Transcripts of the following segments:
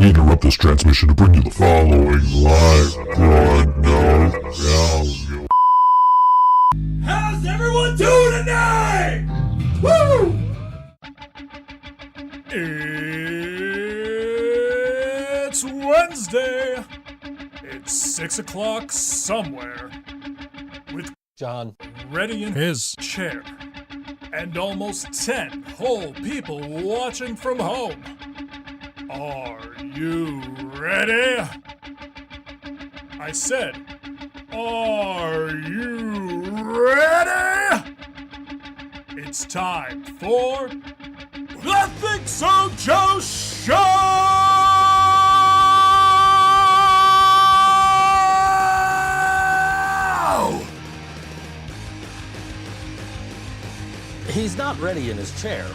We interrupt this transmission to bring you the following live broadcast. How's everyone doing tonight? Woo! It's Wednesday. It's 6 o'clock somewhere. With John ready in his chair. And almost 10 whole people watching from home. Are you ready? I said, are you ready? It's time for the ThinkSoJoE Show! He's not ready in his chair,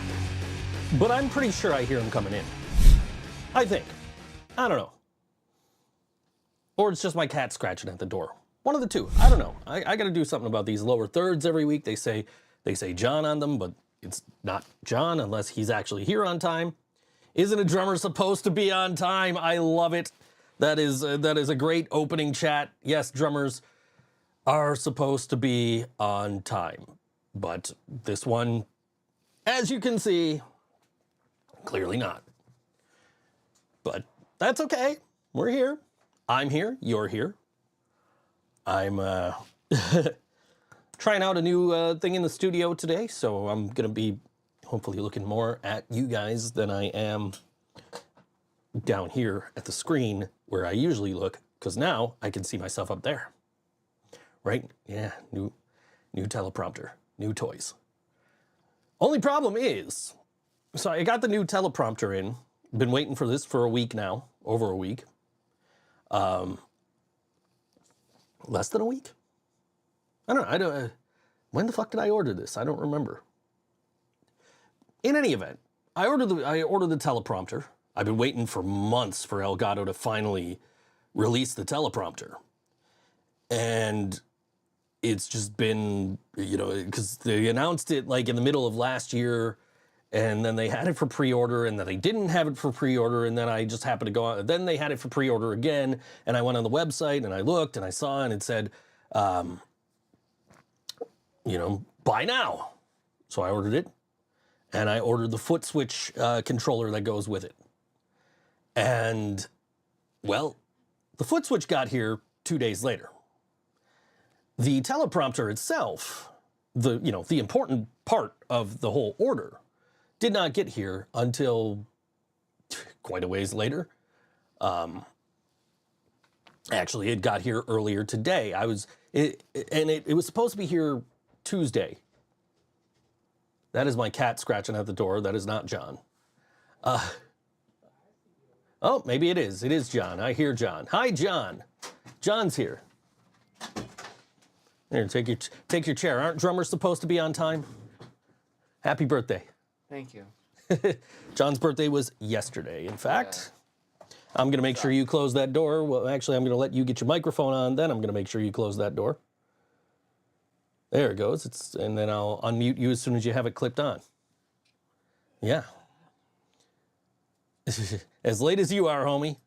but I'm pretty sure I hear him coming in. I think. I don't know. Or it's just my cat scratching at the door. One of the two. I don't know. I gotta do something about these lower thirds every week. They say John on them, but it's not John unless he's actually here on time. Isn't a drummer supposed to be on time? I love it. That is a great opening chat. Yes, drummers are supposed to be on time. But this one, as you can see, clearly not. But that's okay. We're here. I'm here. You're here. I'm trying out a new thing in the studio today, so I'm going to be hopefully looking more at you guys than I am down here at the screen where I usually look, because now I can see myself up there. Right? Yeah, new teleprompter, new toys. Only problem is, so I got the new teleprompter in. Been waiting for this for a week now, over a week. Less than a week? I don't know. When the fuck did I order this? I don't remember. In any event, I ordered the teleprompter. I've been waiting for months for Elgato to finally release the teleprompter. And it's just been, because they announced it like in the middle of last year, and then they had it for pre-order, and then they didn't have it for pre-order, and then I just happened to go on. Then they had it for pre-order again, and I went on the website, and I looked, and I saw, and it said, buy now. So I ordered it, and I ordered the foot switch controller that goes with it. And, well, the foot switch got here 2 days later. The teleprompter itself, the important part of the whole order, did not get here until quite a ways later. Actually, it got here earlier today. It was supposed to be here Tuesday. That is my cat scratching at the door. That is not John. Oh, maybe it is. It is John. I hear John. Hi, John. John's here. There, take your chair. Aren't drummers supposed to be on time? Happy birthday. Thank you. John's birthday was yesterday, in fact. Yeah. I'm going to make sure you close that door. Well, actually, I'm going to let you get your microphone on, then I'm going to make sure you close that door. There it goes. And then I'll unmute you as soon as you have it clipped on. Yeah. As late as you are, homie.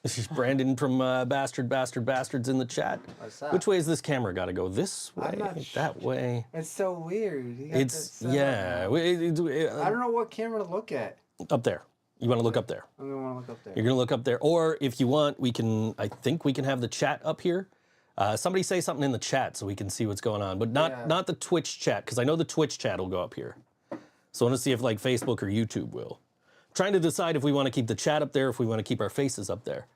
This is Brandon from BastardBastardBastard's in the chat. What's up? Which way is this camera got to go? This way? That way? It's so weird. Yeah. I don't know what camera to look at. Up there. You want to look up there? I'm going to want to look up there. You're going to look up there. Or if you want, I think we can have the chat up here. Somebody say something in the chat so we can see what's going on. But not the Twitch chat, because I know the Twitch chat will go up here. So I want to see if like Facebook or YouTube will. Trying to decide if we want to keep the chat up there, if we want to keep our faces up there.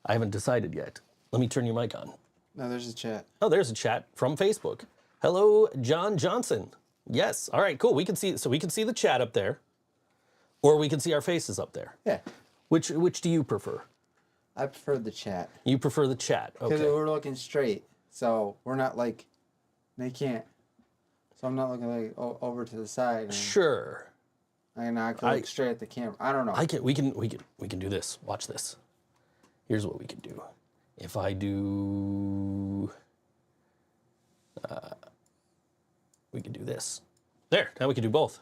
I haven't decided yet. Let me turn your mic on. No, there's a chat. Oh, there's a chat from Facebook. Hello, John Johnson. Yes. All right, cool. We can see the chat up there, or we can see our faces up there. Yeah. Which do you prefer? I prefer the chat. You prefer the chat. Okay. Because we're looking straight, so we're not like they can't. So I'm not looking like over to the side. Sure. I can look straight at the camera. I don't know. We can do this. Watch this. Here's what we can do. If I do, we can do this. There. Now we can do both.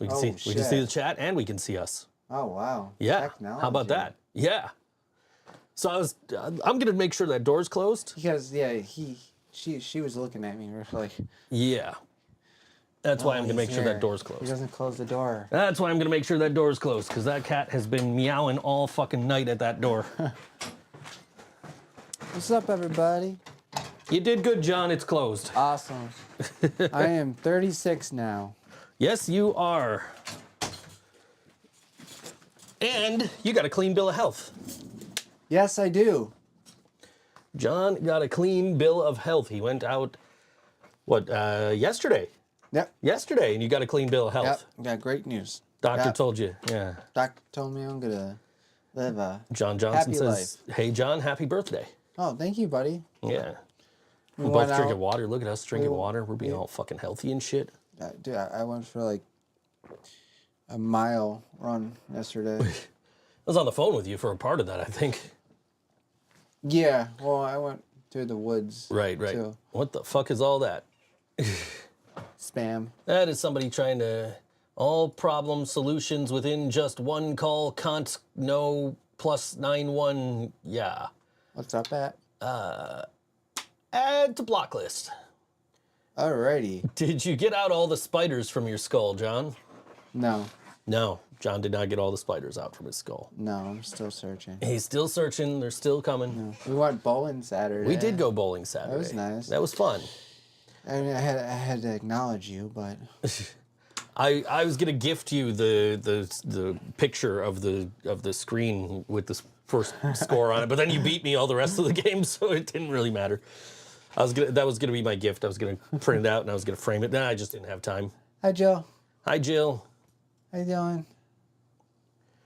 We can see the chat and we can see us. Oh wow. Yeah. Technology. How about that? Yeah. So I'm gonna make sure that door's closed. Because yeah, she was looking at me. We're like, Yeah. That's why I'm gonna he's make sure that here. door's He closed. doesn't close the door. That's why I'm gonna make sure that door's closed, because that cat has been meowing all fucking night at that door. What's up, everybody? You did good, John. It's closed. Awesome. I am 36 now. Yes, you are. And you got a clean bill of health. Yes, I do. John got a clean bill of health. He went out, yesterday? Yep. Yesterday, and you got a clean bill of health. Yep. Got great news. Doctor Yep. told you, yeah. Doctor told me I'm gonna live a John Johnson happy says, "Hey, John, happy birthday." Oh, thank you, buddy. Yeah. We We're went both drinking out- water. Look at us drinking we- water. We're being all fucking healthy and shit. Dude, I went for like a mile run yesterday. I was on the phone with you for a part of that, I think. Yeah, well, I went through the woods. Right. Too. What the fuck is all that? Spam. That is somebody trying to all problem solutions within just one call. Can't no +91. Yeah. What's up, at? Add to block list. Alrighty. Did you get out all the spiders from your skull, John? No, No, John did not get all the spiders out from his skull. no, I'm still searching. He's still searching. They're still coming. We went bowling Saturday. We did go bowling Saturday. That was nice. That was fun. I mean, I had to acknowledge you, but I was gonna gift you the picture of the screen with the first score on it, but then you beat me all the rest of the game, so it didn't really matter. That was gonna be my gift. I was gonna print it out and I was gonna frame it. Then I just didn't have time. hi, Joe. Hi, Jill. How you doing?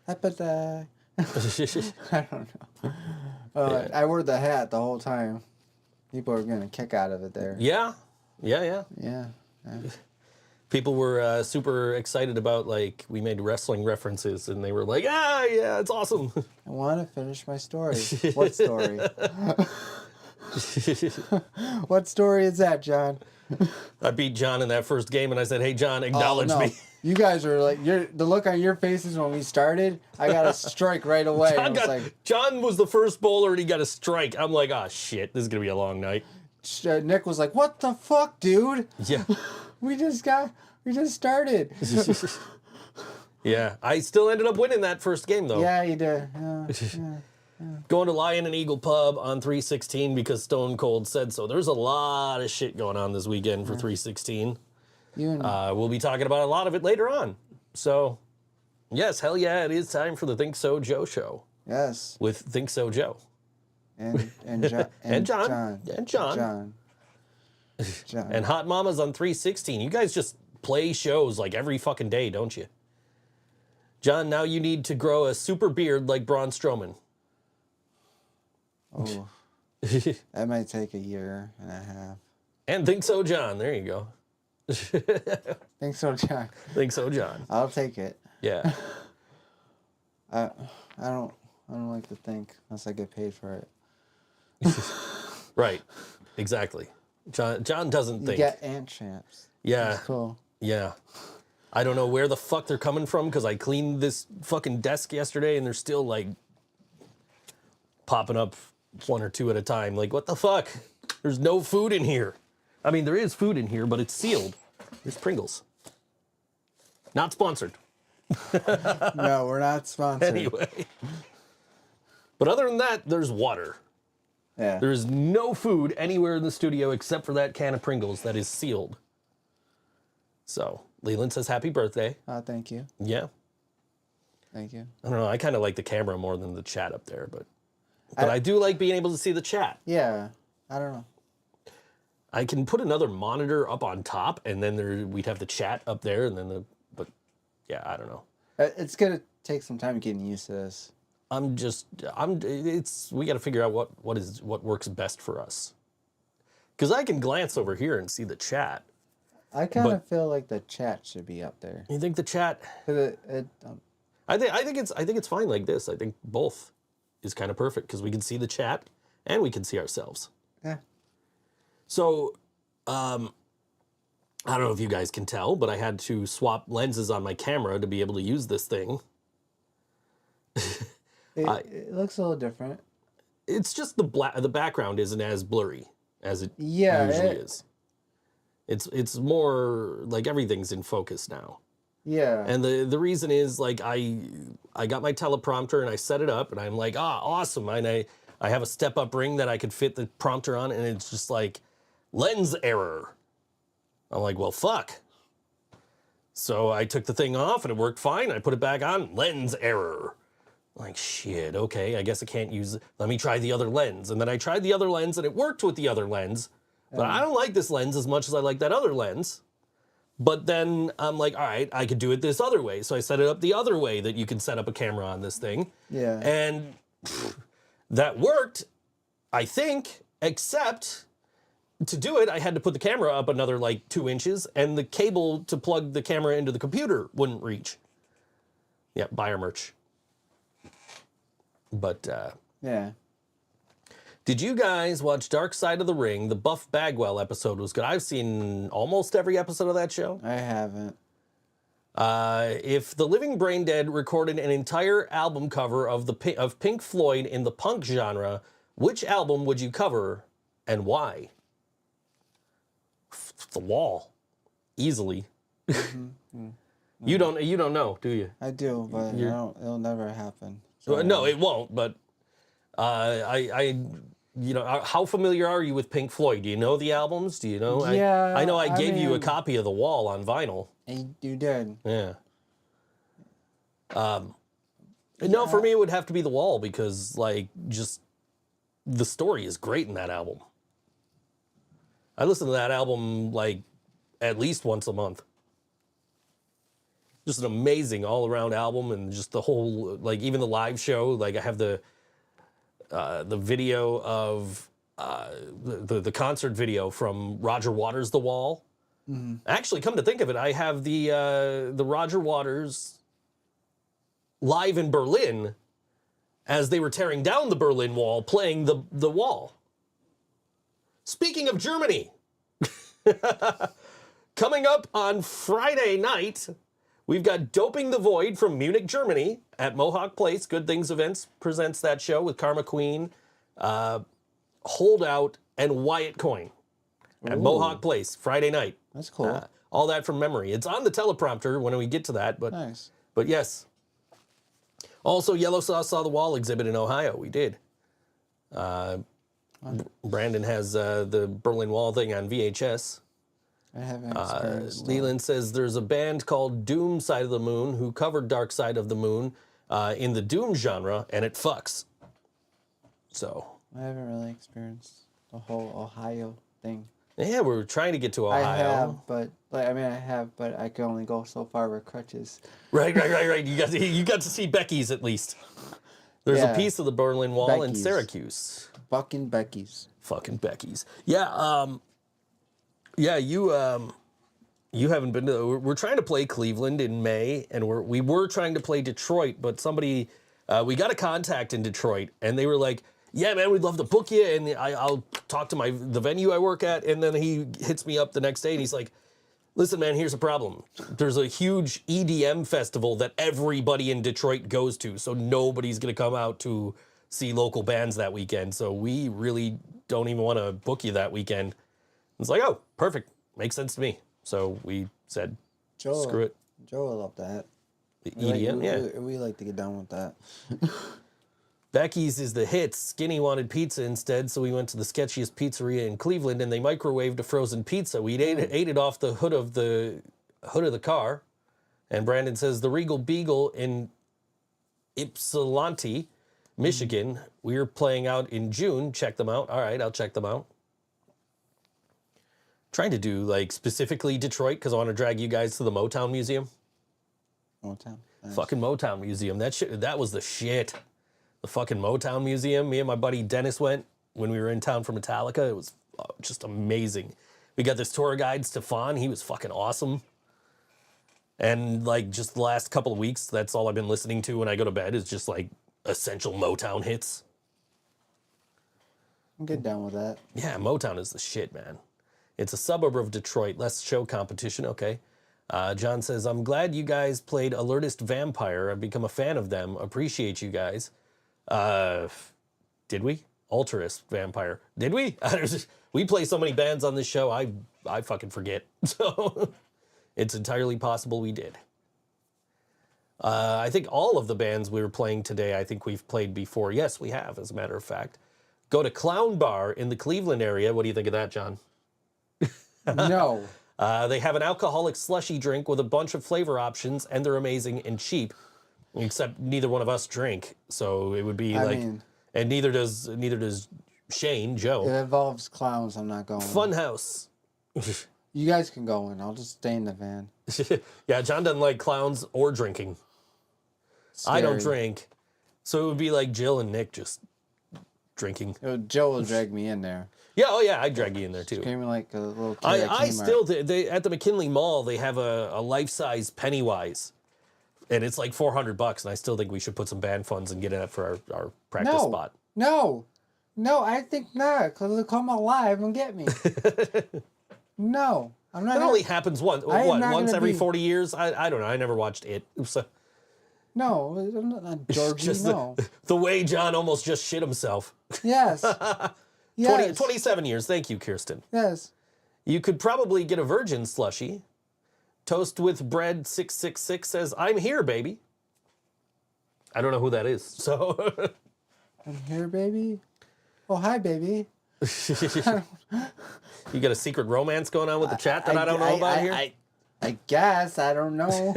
I don't know. I wore the hat the whole time. People are getting a kick out of it there. Yeah. Yeah. People were super excited about, like, we made wrestling references, and they were like, yeah, it's awesome. I want to finish my story. What story? What story is that, John? I beat John in that first game, and I said, hey, John, acknowledge Oh, no. me. You guys were like, the look on your faces when we started, I got a strike right away. John was the first bowler, and he got a strike. I'm like, oh, shit, this is going to be a long night. Nick was like, what the fuck, dude? Yeah. We just started. Yeah, I still ended up winning that first game, though. Yeah, you did. Yeah. Going to Lion and Eagle Pub on 316 because Stone Cold said so. There's a lot of shit going on this weekend for 316. You and We'll be talking about a lot of it later on. So, yes, hell yeah, it is time for the ThinkSoJoE show yes, with ThinkSoJoe. and John And John. John. And Hot Mamas on 316. You guys just play shows like every fucking day, don't you? John, now you need to grow a super beard like Braun Strowman. Oh, that might take a year and a half. And Think So John. There you go. Think so, John. Think So John. I'll take it. Yeah. I don't like to think unless I get paid for it. Right. Exactly. John doesn't You think. get ant champs. Yeah. That's cool. Yeah. I don't know where the fuck they're coming from because I cleaned this fucking desk yesterday and they're still like popping up one or two at a time. Like, what the fuck? There's no food in here. I mean, there is food in here, but it's sealed. There's Pringles. Not sponsored. No, we're not sponsored. Anyway. But other than that, there's water. Yeah. There is no food anywhere in the studio except for that can of Pringles that is sealed. So, Leland says happy birthday. Thank you. Yeah. Thank you. I don't know. I kind of like the camera more than the chat up there, but I do like being able to see the chat. Yeah. I don't know. I can put another monitor up on top, and then we'd have the chat up there, and then but yeah, I don't know. It's gonna take some time getting used to this. We got to figure out what works best for us. Because I can glance over here and see the chat. I kind of feel like the chat should be up there. You think the chat? 'Cause I think it's fine like this. I think both is kind of perfect because we can see the chat and we can see ourselves. yeah. So, I don't know if you guys can tell, but I had to swap lenses on my camera to be able to use this thing. It looks a little different. it's just the background isn't as blurry as it Yeah, usually is. It's more like everything's in focus now. Yeah. And the reason is like I got my teleprompter and I set it up and I'm like, awesome. And I have a step-up ring that I could fit the prompter on, and it's just like lens error. I'm like, well, fuck. So I took the thing off and it worked fine. I put it back on, lens error. Like, shit, okay, I guess I can't use it. Let me try the other lens. And then I tried the other lens and it worked with the other lens. But I don't like this lens as much as I like that other lens. But then I'm like, all right, I could do it this other way. So I set it up the other way that you can set up a camera on this thing. Yeah. And that worked, I think, except to do it, I had to put the camera up another like 2 inches, and the cable to plug the camera into the computer wouldn't reach. Yeah, buy our merch. But, Yeah. did you guys watch Dark Side of the Ring? The Buff Bagwell episode was good. I've seen almost every episode of that show. I haven't. If the Living Brain Dead recorded an entire album cover of Pink Floyd in the punk genre, which album would you cover and why? The Wall, easily. You don't know, do you? I do, but it'll never happen. So, No, it won't. But how familiar are you with Pink Floyd? Do you know the albums? Do you know? Yeah, I know. I I gave you a mean- copy of The Wall on vinyl. You did. Yeah. No, for me it would have to be The Wall because like just the story is great in that album. I listen to that album like at least once a month. Just an amazing all-around album, and just the whole like even the live show. Like I have the video of the concert video from Roger Waters' The Wall. Mm-hmm. Actually, come to think of it, I have the Roger Waters live in Berlin as they were tearing down the Berlin Wall, playing the Wall. Speaking of Germany, coming up on Friday night, we've got Doping the Void from Munich, Germany at Mohawk Place. Good Things Events presents that show with Karma Queen, Holdout, and Wyatt Coyne at Mohawk Place Friday night. That's cool. All that from memory. It's on the teleprompter when we get to that, but Nice. But yes. Also, Yellow Sauce Saw the Wall exhibit in Ohio. We did. Brandon has the Berlin Wall thing on VHS. I haven't experienced Leland says there's a band called Doom Side of the Moon who covered Dark Side of the Moon in the Doom genre, and it fucks. So. I haven't really experienced the whole Ohio thing. Yeah, we're trying to get to Ohio. I have, but I can only go so far with crutches. Right. You got to see Becky's at least. There's a piece of the Berlin Wall in Becky's. Syracuse. Fucking Becky's. Fucking Becky's. Yeah, you haven't been to. We're trying to play Cleveland in May, and we were trying to play Detroit, but somebody we got a contact in Detroit, and they were like, "Yeah, man, we'd love to book you." And I'll talk to the venue I work at, and then he hits me up the next day, and he's like, "Listen, man, here's a problem. There's a huge EDM festival that everybody in Detroit goes to, so nobody's gonna come out to see local bands that weekend. So we really don't even want to book you that weekend." It's like, oh, perfect. Makes sense to me. So we said, screw it. Joe will love that. The EDM, yeah. We like to get down with that. Becky's is the hits. Skinny wanted pizza instead, so we went to the sketchiest pizzeria in Cleveland, and they microwaved a frozen pizza. We ate it off the hood of the car. And Brandon says the Regal Beagle in Ypsilanti, Michigan. We are playing out in June. Check them out. All right, I'll check them out. Trying to do like specifically Detroit because I want to drag you guys to the Motown Museum. Motown. Nice. Fucking Motown Museum. That was the shit. The fucking Motown Museum. Me and my buddy Dennis went when we were in town for Metallica. It was just amazing. We got this tour guide, Stefan. He was fucking awesome. And like just the last couple of weeks, that's all I've been listening to when I go to bed is just like essential Motown hits. I'm good down with that. Yeah, Motown is the shit, man. It's a suburb of Detroit. Less show competition. Okay. John says, I'm glad you guys played Alertist Vampire. I've become a fan of them. Appreciate you guys. Did we? Alterous Vampire. Did we? We play so many bands on this show, I fucking forget. So it's entirely possible we did. I think all of the bands we were playing today, I think we've played before. Yes, we have, as a matter of fact. Go to Clown Bar in the Cleveland area. What do you think of that, John? No. They have an alcoholic slushy drink with a bunch of flavor options, and they're amazing and cheap. Except neither one of us drink, so it would be and neither does Shane, Joe. It involves clowns. I'm not going. Funhouse. You guys can go in. I'll just stay in the van. Yeah, John doesn't like clowns or drinking. Scary. I don't drink, so it would be like Jill and Nick just drinking. Joe will drag me in there. Yeah, oh yeah, I'd drag you in there too. Screaming like a little kid. I still they at the McKinley Mall they have a life-size Pennywise. And it's like $400, and I still think we should put some band funds and get it up for our practice spot. No, I think not, because it'll come alive and get me. No, I'm not. It only happens once. Once every 40 years? I don't know. I never watched it. So, no, I'm not Georgie. No. The way John almost just shit himself. Yes. Yes. 27 years. Thank you, Kirsten. Yes. You could probably get a virgin slushy. Toast with Bread 666 says, I'm here, baby. I don't know who that is, so. I'm here, baby. Oh, hi, baby. You got a secret romance going on with the chat that I don't know about here? I guess. I don't know.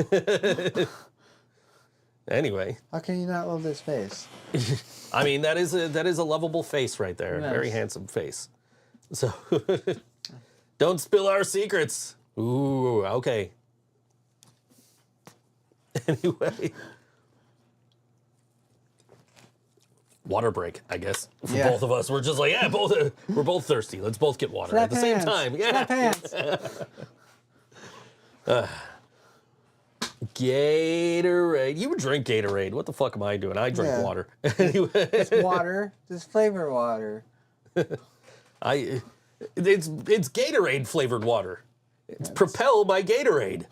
Anyway. How can you not love this face? I mean, that is a lovable face right there. Yes. Very handsome face. So, don't spill our secrets. Ooh, okay. Anyway. Water break, I guess, for both of us. We're just like, yeah, we're both thirsty. Let's both get water at the same time. Yeah. Pants. Gatorade. You would drink Gatorade. What the fuck am I doing? I drink water. Anyway. It's water. Just flavor water. It's Gatorade flavored water. It's Propel by Gatorade.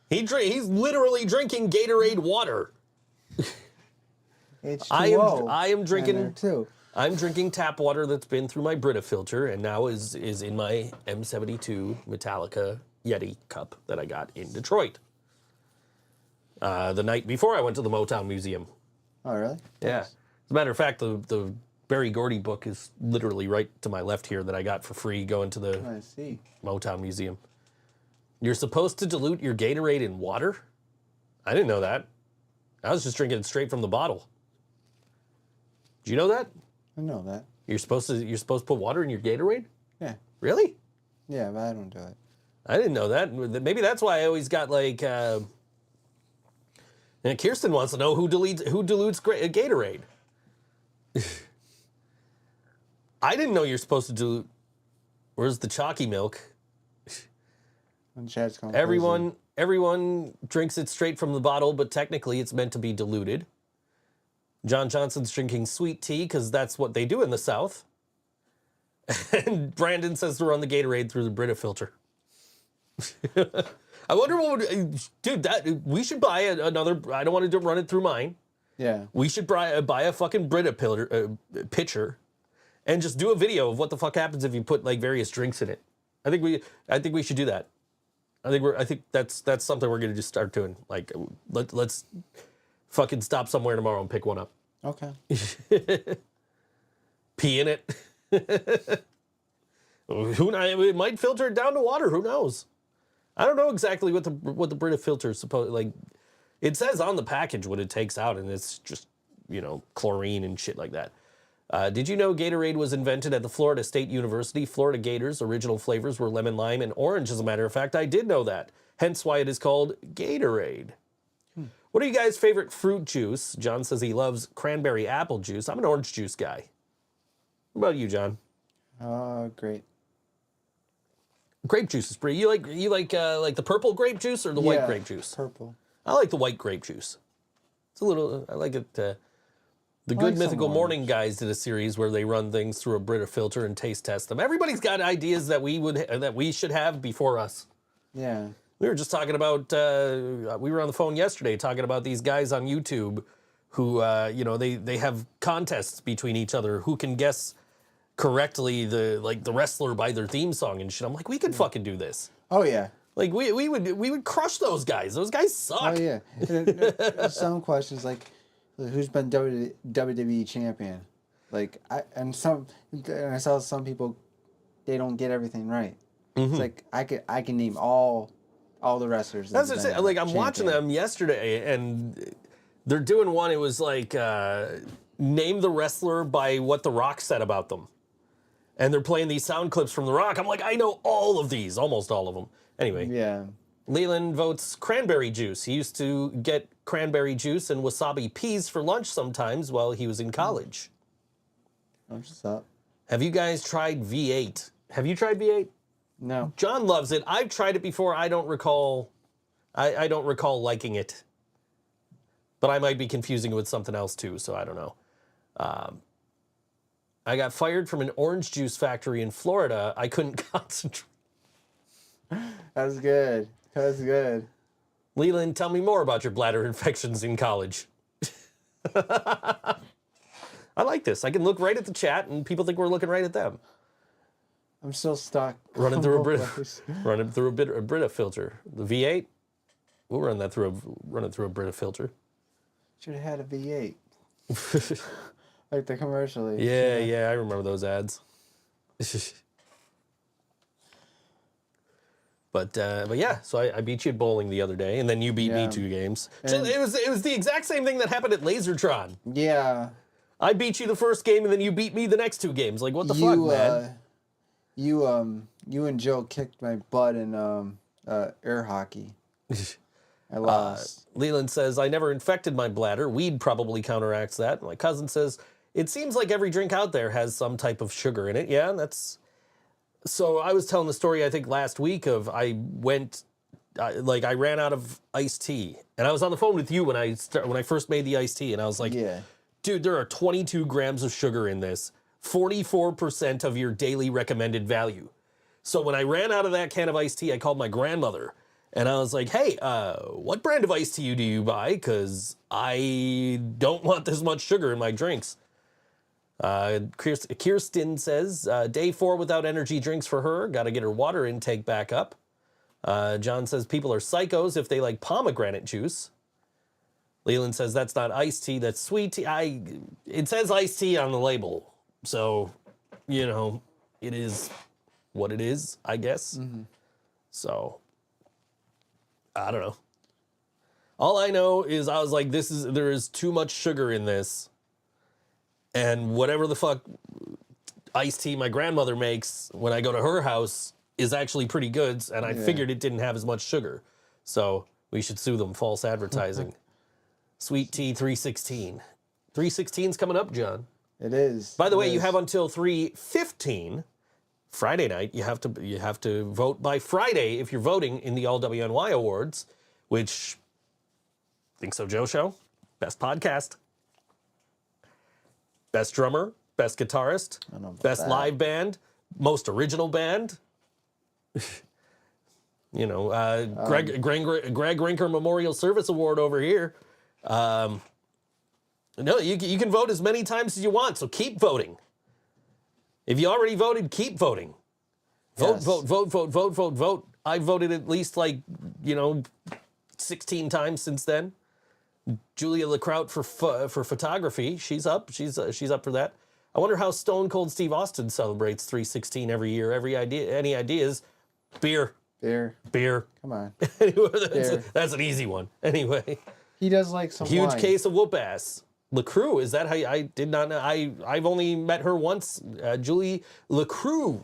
He's literally drinking Gatorade water. H2O. I am drinking too. I'm drinking tap water that's been through my Brita filter and now is in my M72 Metallica Yeti cup that I got in Detroit. The night before I went to the Motown Museum. Oh, really? Yeah. Nice. As a matter of fact, the Berry Gordy book is literally right to my left here that I got for free going to the Motown Museum. You're supposed to dilute your Gatorade in water? I didn't know that. I was just drinking it straight from the bottle. Did you know that? I know that. You're supposed to put water in your Gatorade? Yeah. Really? Yeah, but I don't do it. I didn't know that. Maybe that's why I always got like. And Kirsten wants to know who dilutes Gatorade. I didn't know you're supposed to dilute. Where's the chalky milk? Everyone drinks it straight from the bottle, but technically it's meant to be diluted. John Johnson's drinking sweet tea because that's what they do in the South. And Brandon says to run the Gatorade through the Brita filter. I wonder what would... Dude, we should buy another... I don't want to run it through mine. Yeah. We should buy a fucking Brita pitcher and just do a video of what the fuck happens if you put like various drinks in it. I think we should do that. I think that's something we're gonna just start doing. Like, let's fucking stop somewhere tomorrow and pick one up. Okay. Pee in it. Who knows? It might filter it down to water. Who knows? I don't know exactly what the Brita filter is supposed like. It says on the package what it takes out, and it's just chlorine and shit like that. Did you know Gatorade was invented at the Florida State University? Florida Gators' original flavors were lemon, lime, and orange, as a matter of fact. I did know that. Hence why it is called Gatorade. What are you guys' favorite fruit juice? John says he loves cranberry apple juice. I'm an orange juice guy. What about you, John? Great. Grape juice is pretty. You like the purple grape juice or the white grape juice? Purple. I like the white grape juice. It's a little. I like it. The Good Mythical Morning guys did a series where they run things through a Brita filter and taste test them. Everybody's got ideas that we should have before us. Yeah. We were just talking about. We were on the phone yesterday talking about these guys on YouTube who they have contests between each other who can guess correctly the wrestler by their theme song and shit. I'm like, we could fucking do this. Oh yeah. Like we would crush those guys. Those guys suck. Oh yeah. There's some questions like, who's been WWE champion? Like I saw some people, they don't get everything right. It's like I can name all the wrestlers. That's what I'm saying. Like I'm watching them yesterday, and they're doing one. It was like name the wrestler by what The Rock said about them, and they're playing these sound clips from The Rock. I'm like, I know all of these, almost all of them. Anyway, yeah. Leland votes cranberry juice. He used to get cranberry juice and wasabi peas for lunch sometimes while he was in college. What's up? Have you guys tried V8? Have you tried V8? No. John loves it. I've tried it before. I don't recall liking it. But I might be confusing it with something else too, so I don't know. I got fired from an orange juice factory in Florida. I couldn't concentrate. That's good. That's good. Leland, tell me more about your bladder infections in college. I like this. I can look right at the chat and people think we're looking right at them. I'm still stuck. Running through a Brita filter. The V8, we'll run it through a Brita filter. Should have had a V8. Like the commercial. Yeah, I remember those ads. But yeah, so I beat you at bowling the other day, and then you beat me 2 games. And it was the exact same thing that happened at Lasertron. Yeah. I beat you the first game, and then you beat me the next 2 games. Like, what the fuck, man? You and Joe kicked my butt in air hockey. I lost. Leland says, I never infected my bladder. Weed probably counteracts that. My cousin says, it seems like every drink out there has some type of sugar in it. Yeah, that's... So I was telling the story, I think, last week of I ran out of iced tea. And I was on the phone with you when I first made the iced tea. And I was like, dude, there are 22 grams of sugar in this. 44% of your daily recommended value. So when I ran out of that can of iced tea, I called my grandmother. And I was like, hey, what brand of iced tea do you buy? Because I don't want this much sugar in my drinks. Kirsten says, day 4 without energy drinks for her. Got to get her water intake back up. John says, people are psychos if they like pomegranate juice. Leland says, that's not iced tea, that's sweet tea. It says iced tea on the label. So, you know, it is what it is, I guess. Mm-hmm. So, I don't know. All I know is I was like, there is too much sugar in this. And whatever the fuck iced tea my grandmother makes when I go to her house is actually pretty good. And I figured it didn't have as much sugar. So we should sue them, false advertising. Sweet tea 316. 316's coming up, John. It is. By the way, you have until 3:15 Friday night. You have to vote by Friday if you're voting in the All WNY Awards, which ThinkSoJoE show, best podcast, best drummer, best guitarist, best live band, most original band. You know, Greg Rinker Memorial Service Award over here. No, you can vote as many times as you want, so keep voting. If you already voted, keep voting. Vote, vote. I've voted at least 16 times since then. Julia LeCrout for photography, she's up. She's up for that. I wonder how Stone Cold Steve Austin celebrates 316 every year. Any ideas? Beer. Come on. Anyway, that's an easy one. Anyway. He does like some huge wine. Case of whoop ass. LaCroix, is that how I did not know? I've only met her once, Julie LaCroix,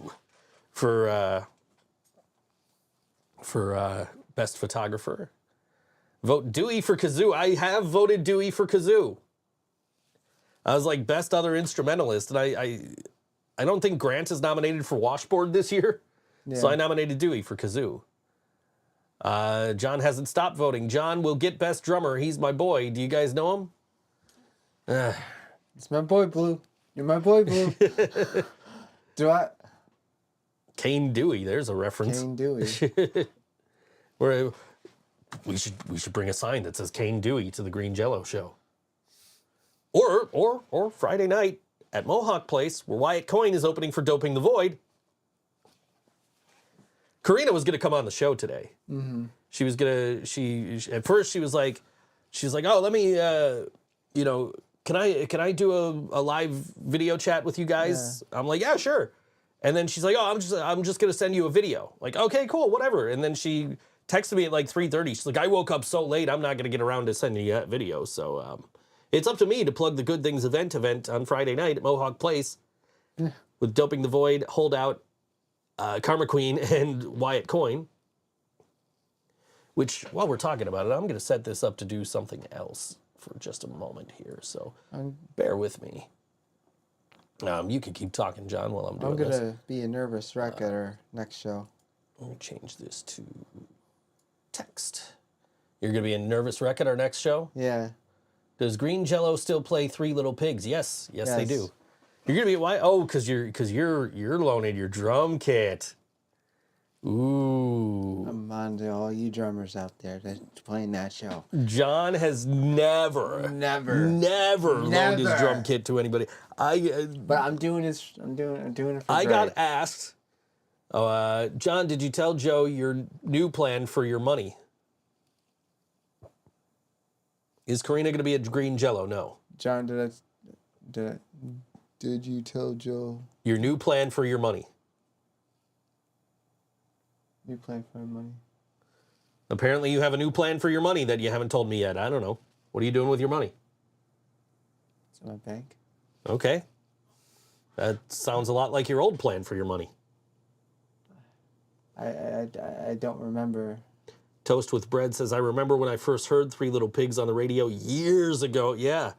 for best photographer. Vote Dewey for kazoo. I have voted Dewey for kazoo. I was like best other instrumentalist, and I don't think Grant is nominated for washboard this year, so I nominated Dewey for kazoo. John hasn't stopped voting. John will get best drummer. He's my boy. Do you guys know him? It's my boy, Blue. You're my boy, Blue. Do I? Kane Dewey. There's a reference. Kane Dewey. We should bring a sign that says Kane Dewey to the Green Jello show. Or Friday night at Mohawk Place, where Wyatt Coyne is opening for Doping the Void. Karina was going to come on the show today. Mm-hmm. She was going to, at first she was like, oh, let me, you know, can I do a live video chat with you guys? Yeah. I'm like, yeah, sure. And then she's like, oh, I'm just going to send you a video. Like, okay, cool, whatever. And then she texted me at like 3:30. She's like, I woke up so late, I'm not going to get around to sending you that video. So it's up to me to plug the Good Things event on Friday night at Mohawk Place with Doping the Void, Holdout, Karma Queen, and Wyatt Coyne. Which, while we're talking about it, I'm going to set this up to do something else for just a moment here. So bear with me. You can keep talking, John, while I'm doing this. I'm going to be a nervous wreck at our next show. Let me change this to text. You're going to be a nervous wreck at our next show? Yeah. Does Green Jello still play Three Little Pigs? Yes, they do. You're going to be why? Oh, because you're loaning your drum kit. Ooh. I'm on to all you drummers out there that's playing that show. John has never loaned his drum kit to anybody. But I'm doing it for I Greg. got asked, John, did you tell Joe your new plan for your money? Is Karina going to be a Green Jello? No. John, did you tell Joe your new plan for your money? New plan for money? Apparently you have a new plan for your money that you haven't told me yet. I don't know. What are you doing with your money? It's in my bank. Okay. That sounds a lot like your old plan for your money. I don't remember. Toast with Bread says, I remember when I first heard Three Little Pigs on the radio years ago. Yeah.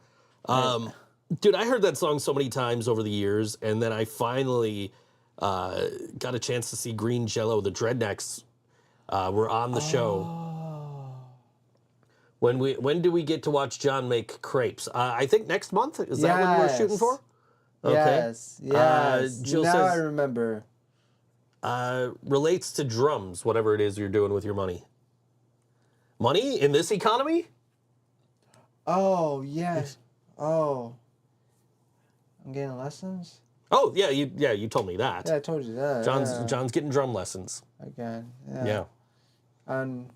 Dude, I heard that song so many times over the years, and then I finally got a chance to see Green Jello. The Dreadnecks were on the show. When do we get to watch John make crepes? I think next month. Is that what we're shooting for? Okay. Yes. Jill now says, I remember. Relates to drums, whatever it is you're doing with your money. Money in this economy? Oh, yes. Oh. I'm getting lessons? Oh, yeah, you told me that. Yeah, I told you that. John's getting drum lessons. Again. Yeah.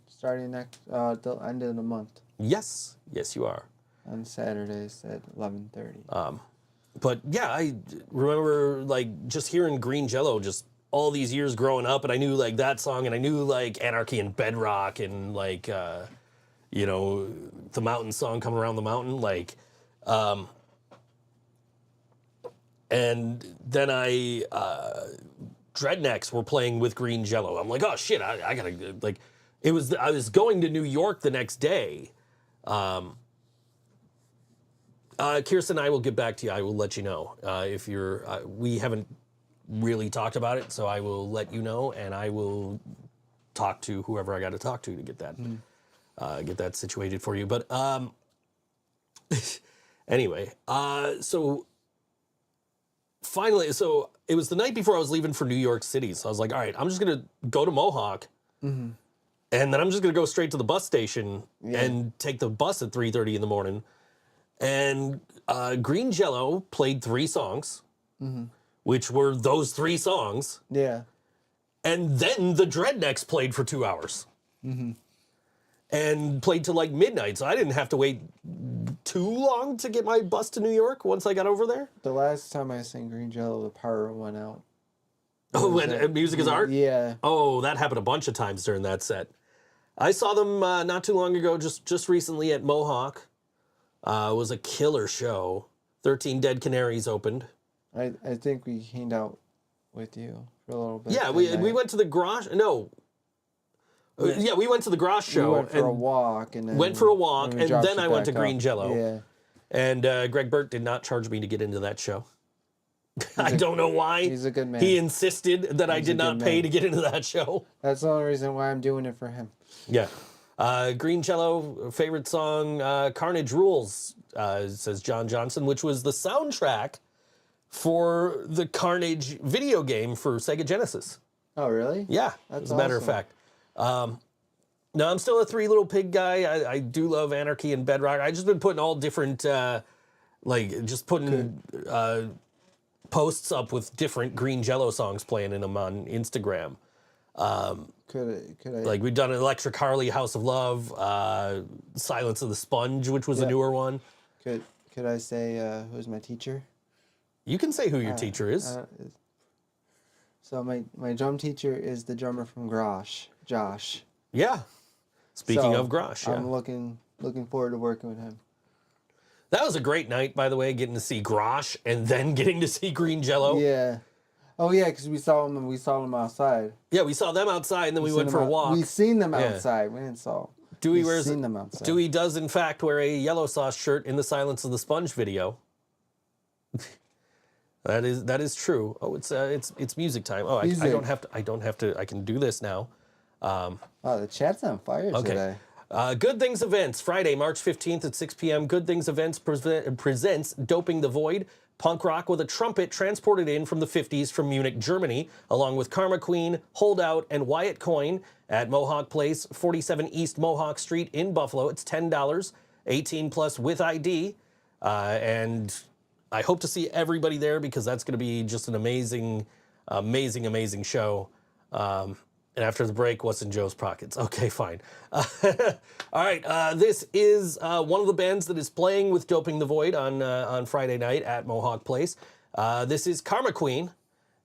Starting next the end of the month. Yes, you are. On Saturdays at 11:30. But yeah, I remember like just hearing Green Jello just all these years growing up, and I knew like that song, and I knew like Anarchy and Bedrock, and like you know, the Mountain song, Coming Around the Mountain, like. And then Dreadnecks were playing with Green Jello. I'm like, oh shit, I gotta, like, I was going to New York the next day. Kirsten, I will get back to you. I will let you know if you're, we haven't really talked about it, so I will let you know, and I will talk to whoever I got to talk to get that situated for you. But anyway, so finally, so it was the night before I was leaving for New York City. So I was like, all right, I'm just going to go to Mohawk. Mm-hmm. And then I'm just going to go straight to the bus station and take the bus at 3:30 in the morning. And Green Jello played 3 songs, which were those 3 songs. Yeah. And then the Dreadnecks played for 2 hours. Mm-hmm. And played till like midnight. So I didn't have to wait too long to get my bus to New York once I got over there. The last time I sang Green Jello, the power went out. Oh, and Music is Art? Yeah. Oh, that happened a bunch of times during that set. I saw them not too long ago, just recently at Mohawk. It was a killer show. 13 Dead Canaries opened. I think we came out with you for a little bit. Yeah, we went to the garage. No. Yeah, we went to the garage show. We went for a walk. And then then I went to Green Jello. Yeah. And Greg Burt did not charge me to get into that show. I don't know why. He's a good man. He insisted that I did not pay to get into that show. That's the only reason why I'm doing it for him. Yeah. Green Jello, favorite song, Carnage Rules, says John Johnson, which was the soundtrack for the Carnage video game for Sega Genesis. Oh, really? Yeah, That's as a matter of fact. No, I'm still a Three Little Pig guy. I do love Anarchy and Bedrock. I just been putting all different, just putting posts up with different Green Jello songs playing in them on Instagram. Could I Like we've done Electric Harley, House of Love, Silence of the Sponge, which was a newer one. could I say who's my teacher? You can say who your teacher is. So my drum teacher is the drummer from Grosh, Josh. Yeah. Speaking So, of Grosh, yeah. I'm looking forward to working with him. That was a great night, by the way, getting to see Grosh and then getting to see Green Jello. Yeah. Oh yeah, because we saw them outside. Yeah, we saw them outside and then we went for a walk. We seen them Yeah. outside. We didn't saw. Dewey we seen them outside. Dewey does in fact wear a yellow sauce shirt in the Silence of the Sponge video. That is true. Oh, it's music time. Oh, I don't have to. I can do this now. Oh, the chat's on fire today. Good Things Events, Friday, March 15th at 6 p.m. Good Things Events presents Doping the Void, punk rock with a trumpet transported in from the 50s from Munich, Germany, along with Karma Queen, Holdout, and Wyatt Coyne at Mohawk Place, 47 East Mohawk Street in Buffalo. It's $10, 18 plus with ID. And I hope to see everybody there because that's going to be just an amazing, amazing show. And after the break, what's in Joe's pockets? Okay, fine. All right, this is one of the bands that is playing with Doping the Void on Friday night at Mohawk Place. This is Karma Queen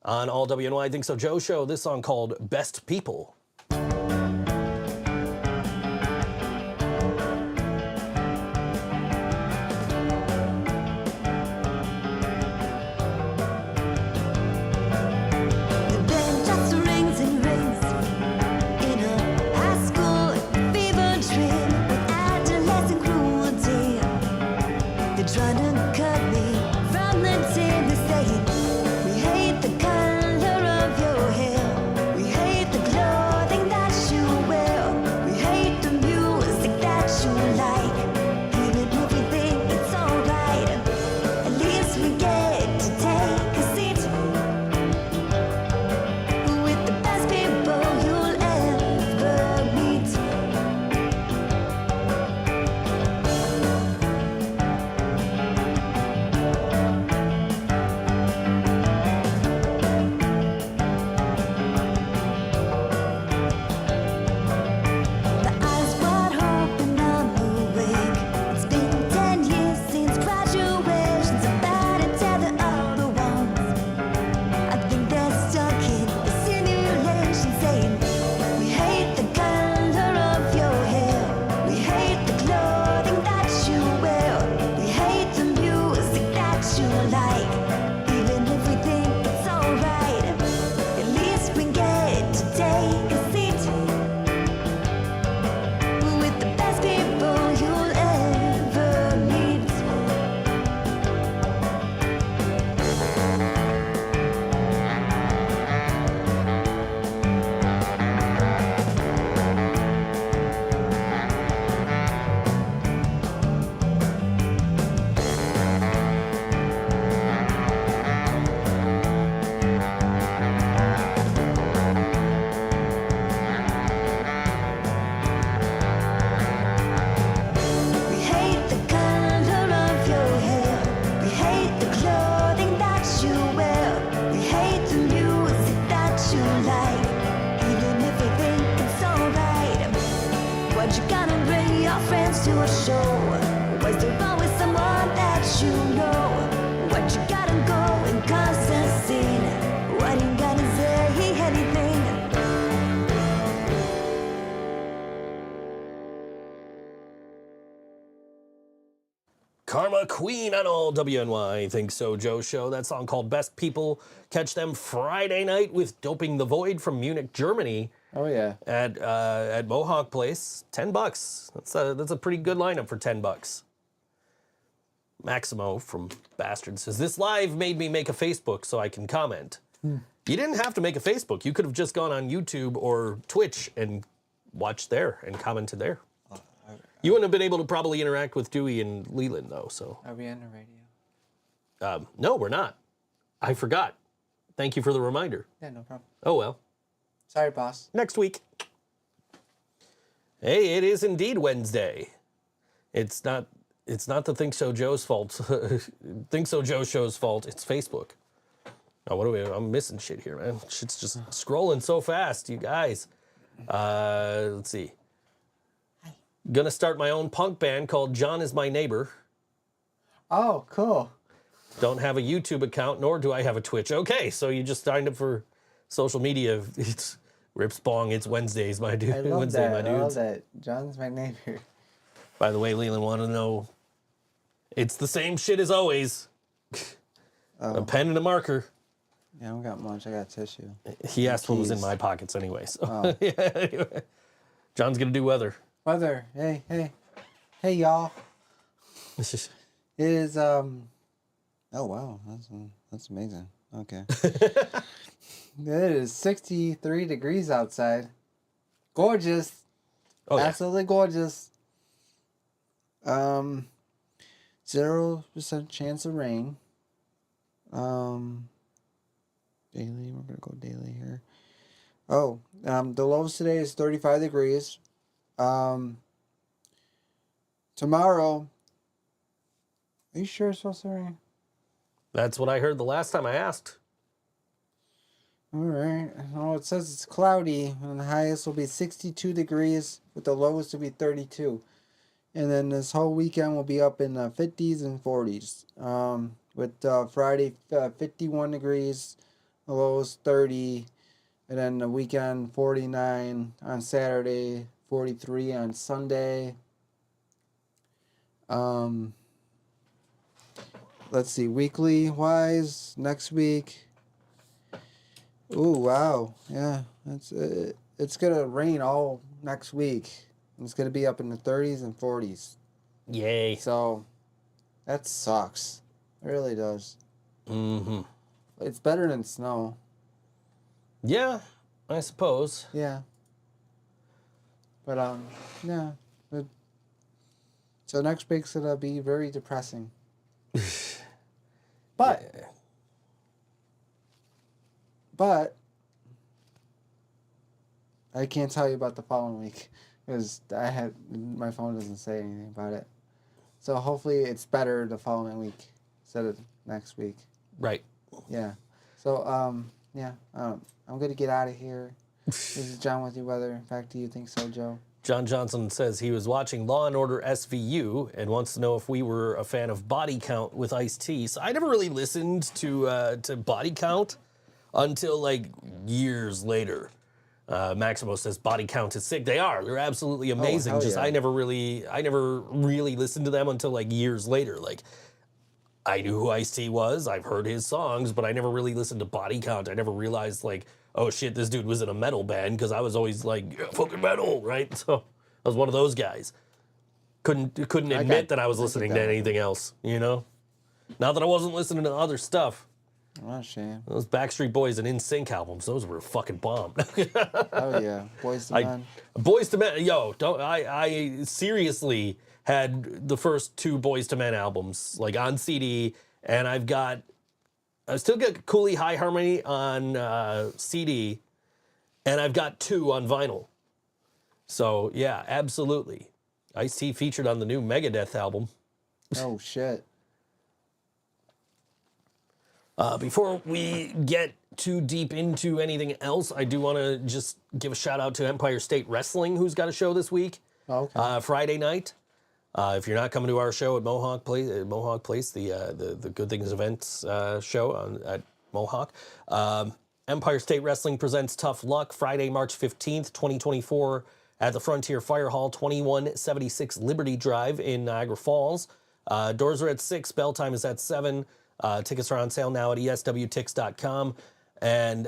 on All WNY Think So Joe show. This song called Best People. Karma Queen on All WNY Think So Joe show. That song called Best People. Catch them Friday night with Doping the Void from Munich, Germany. Oh yeah. At Mohawk Place. $10. That's a pretty good lineup for $10. Maximo from Bastard says, this live made me make a Facebook so I can comment. You didn't have to make a Facebook. You could have just gone on YouTube or Twitch and watched there and commented there. You wouldn't have been able to probably interact with Dewey and Leland, though, so. Are we on the radio? No, we're not. I forgot. Thank you for the reminder. Yeah, no problem. Oh, well. Sorry, boss. Next week. Hey, it is indeed Wednesday. It's not the Think So Joe's fault. Think So Joe show's fault. It's Facebook. Oh, I'm missing shit here, man. Shit's just scrolling so fast, you guys. Let's see. Gonna start my own punk band called John Is My Neighbor. Oh, cool. Don't have a YouTube account, nor do I have a Twitch. Okay, so you just signed up for social media. It's Rips Bong. It's Wednesdays, my dude. I love Wednesday, that. my I dudes. love that. John's my neighbor. By the way, Leland wanted to know. It's the same shit as always. A pen and a marker. Yeah, I don't got much. I got tissue. He asked what was in my pockets anyway. So yeah, anyway. John's gonna do weather. Weather. Hey, y'all. It is Oh wow, that's amazing. Okay. It is 63 degrees outside. Gorgeous. Oh, yeah. Absolutely gorgeous. 0% chance of rain. Daily, we're gonna go daily here. Oh, the lowest today is 35 degrees. Tomorrow. Are you sure it's supposed to rain? That's what I heard the last time I asked. All right. Oh, it says it's cloudy, and the highest will be 62 degrees, with the lowest will be 32. And then this whole weekend will be up in the 50s and 40s. With Friday 51 degrees, the lowest 30, and then the weekend 49 on Saturday, 43 on Sunday. Let's see, weekly wise, next week. Ooh, wow. Yeah, it's going to rain all next week. It's going to be up in the 30s and 40s. Yay. So, that sucks. It really does. Mm-hmm. It's better than snow. Yeah, I suppose. Yeah. But, yeah. So next week's going to be very depressing. But... Yeah. But I can't tell you about the following week because my phone doesn't say anything about it. So hopefully it's better the following week instead of next week. Right. Yeah. So I'm gonna get out of here. This is John with you. Weather. Back to you. Think so, Joe. John Johnson says he was watching Law & Order SVU and wants to know if we were a fan of Body Count with Ice-T. So I never really listened to Body Count until like years later. Maximo says Body Count is sick. They are. They're absolutely amazing. Oh, Just yeah. I never really listened to them until like years later. Like I knew who Ice-T was. I've heard his songs, but I never really listened to Body Count. I never realized like, oh shit, this dude was in a metal band because I was always like, yeah, fucking metal, right? So I was one of those guys. Couldn't admit that I was listening to anything else, you know? Not that I wasn't listening to other stuff. Oh, shame. Those Backstreet Boys and NSYNC albums, those were fucking bomb. Oh, yeah. Boys to Men. Boys to Men, yo, I seriously had the first two Boys to Men albums, like on CD, and I still got Cooley High Harmony on CD, and I've got two on vinyl. So, yeah, absolutely. Ice-T featured on the new Megadeth album. Oh, shit. Before we get too deep into anything else, I do want to just give a shout out to Empire State Wrestling, who's got a show this week, Friday night. If you're not coming to our show at Mohawk Place, the Good Things Events show at Mohawk, Empire State Wrestling presents Tough Luck Friday, March 15th, 2024, at the Frontier Fire Hall, 2176 Liberty Drive in Niagara Falls. Doors are at 6, bell time is at 7. Tickets are on sale now at eswtix.com. And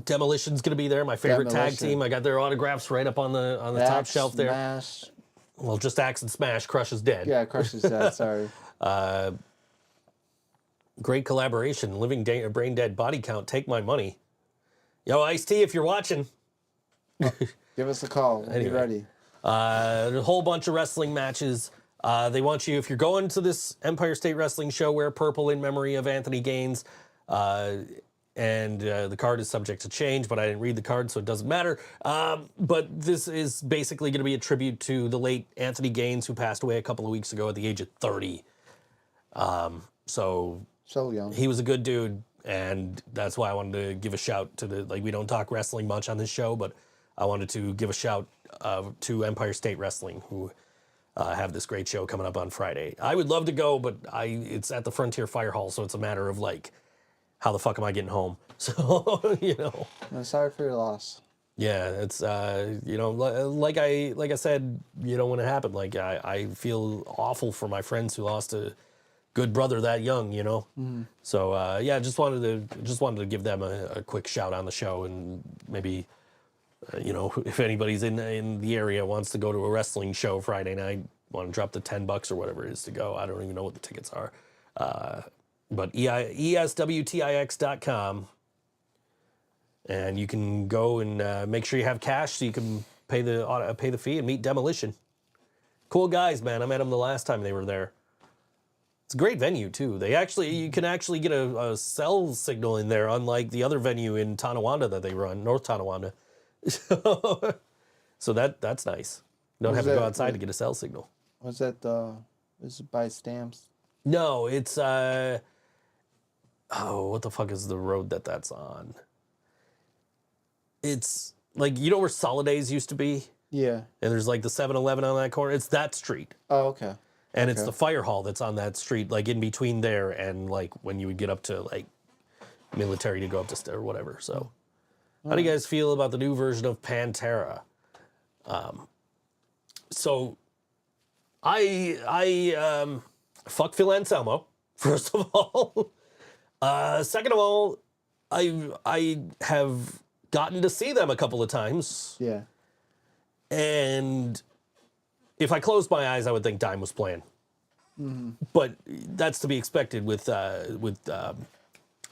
Demolition's going to be there, my favorite tag team. I got their autographs right up on the top shelf there. Smash. Well, just Axe and Smash. Crush is dead. Yeah, Crush is dead. Sorry. Great collaboration. Living Brain Dead Body Count. Take my money. Yo, Ice-T, if you're watching. Give us a call. We'll be ready. A whole bunch of wrestling matches. They want you, if you're going to this Empire State Wrestling show, wear purple in memory of Anthony Gaines. And the card is subject to change, but I didn't read the card, so it doesn't matter. But this is basically going to be a tribute to the late Anthony Gaines, who passed away a couple of weeks ago at the age of 30. So So young. He was a good dude, and that's why I wanted to give a shout to the, like, we don't talk wrestling much on this show, but I wanted to give a shout to Empire State Wrestling, who have this great show coming up on Friday. I would love to go, but it's at the Frontier Fire Hall, so it's a matter of, like, how the fuck am I getting home? So, you know. I'm sorry for your loss. Yeah, it's, you know, like I said, you know, when it happened, like, I feel awful for my friends who lost a good brother that young, you know. So yeah, just wanted to give them a quick shout on the show, and maybe you know, if anybody's in the area wants to go to a wrestling show Friday night, want to drop the $10 or whatever it is to go. I don't even know what the tickets are, but eswtix.com, and you can go and make sure you have cash so you can pay the fee and meet Demolition. Cool guys, man. I met them the last time they were there. It's a great venue, too. You can actually get a cell signal in there, unlike the other venue in Tonawanda that they run, North Tonawanda. So that's nice. You don't have to go outside to get a cell signal. Was that is it by Stamps? No, it's, what the fuck is the road that's on? It's, like, you know where Solidays used to be? Yeah. And there's, like, the 7-Eleven on that corner? It's that street. Oh, okay. And it's the fire hall that's on that street, like in between there and like when you would get up to like military to go up to or whatever. So, how do you guys feel about the new version of Pantera? So, I fuck Phil Anselmo, first of all. Second of all, I have gotten to see them a couple of times. Yeah. And if I closed my eyes, I would think Dime was playing. But that's to be expected with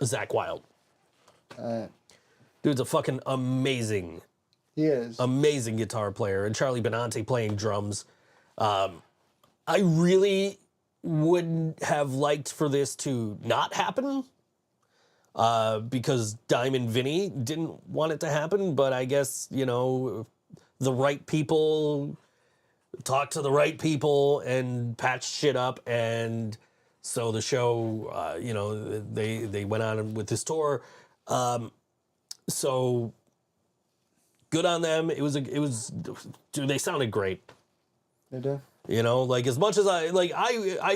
Zach Wilde. Dude's a fucking amazing guitar player, and Charlie Benante playing drums. I really would have liked for this to not happen, because Dime and Vinny didn't want it to happen, but I guess, you know, the right people talked to the right people and patched shit up, and so the show, you know, they went on with this tour. So good on them. It was dude, they sounded great. They did. You know, like, as much as I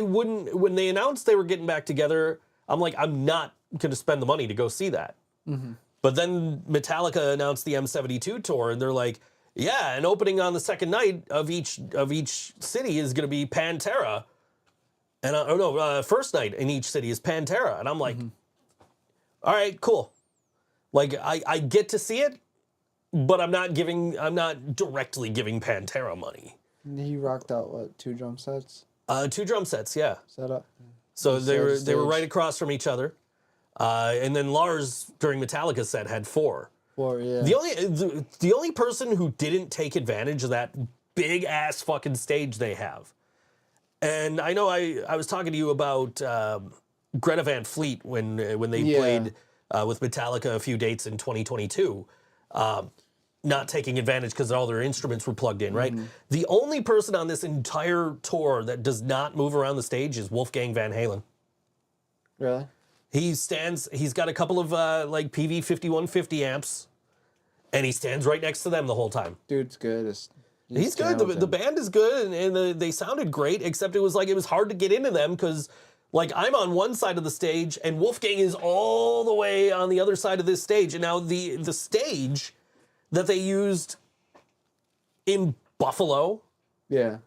wouldn't, when they announced they were getting back together, I'm like, I'm not going to spend the money to go see that. But then Metallica announced the M72 tour, and they're like, yeah, and opening on the second night of each city is going to be Pantera. And first night in each city is Pantera. And I'm like, all right, cool. Like, I get to see it, but I'm not directly giving Pantera money. He rocked out, what, 2 drum sets? 2 drum sets, yeah. Set up. So they were right across from each other. And then Lars, during Metallica's set, had 4. 4, yeah. The only person who didn't take advantage of that big ass fucking stage they have, and I know I was talking to you about Greta Van Fleet when they played with Metallica a few dates in 2022, not taking advantage because all their instruments were plugged in, right? The only person on this entire tour that does not move around the stage is Wolfgang Van Halen. Really? He's got a couple of like PV 5150 amps, and he stands right next to them the whole time. Dude's good. He's good. The band is good, and they sounded great, except it was hard to get into them because, like, I'm on one side of the stage, and Wolfgang is all the way on the other side of this stage. And now the stage that they used in Buffalo, yeah,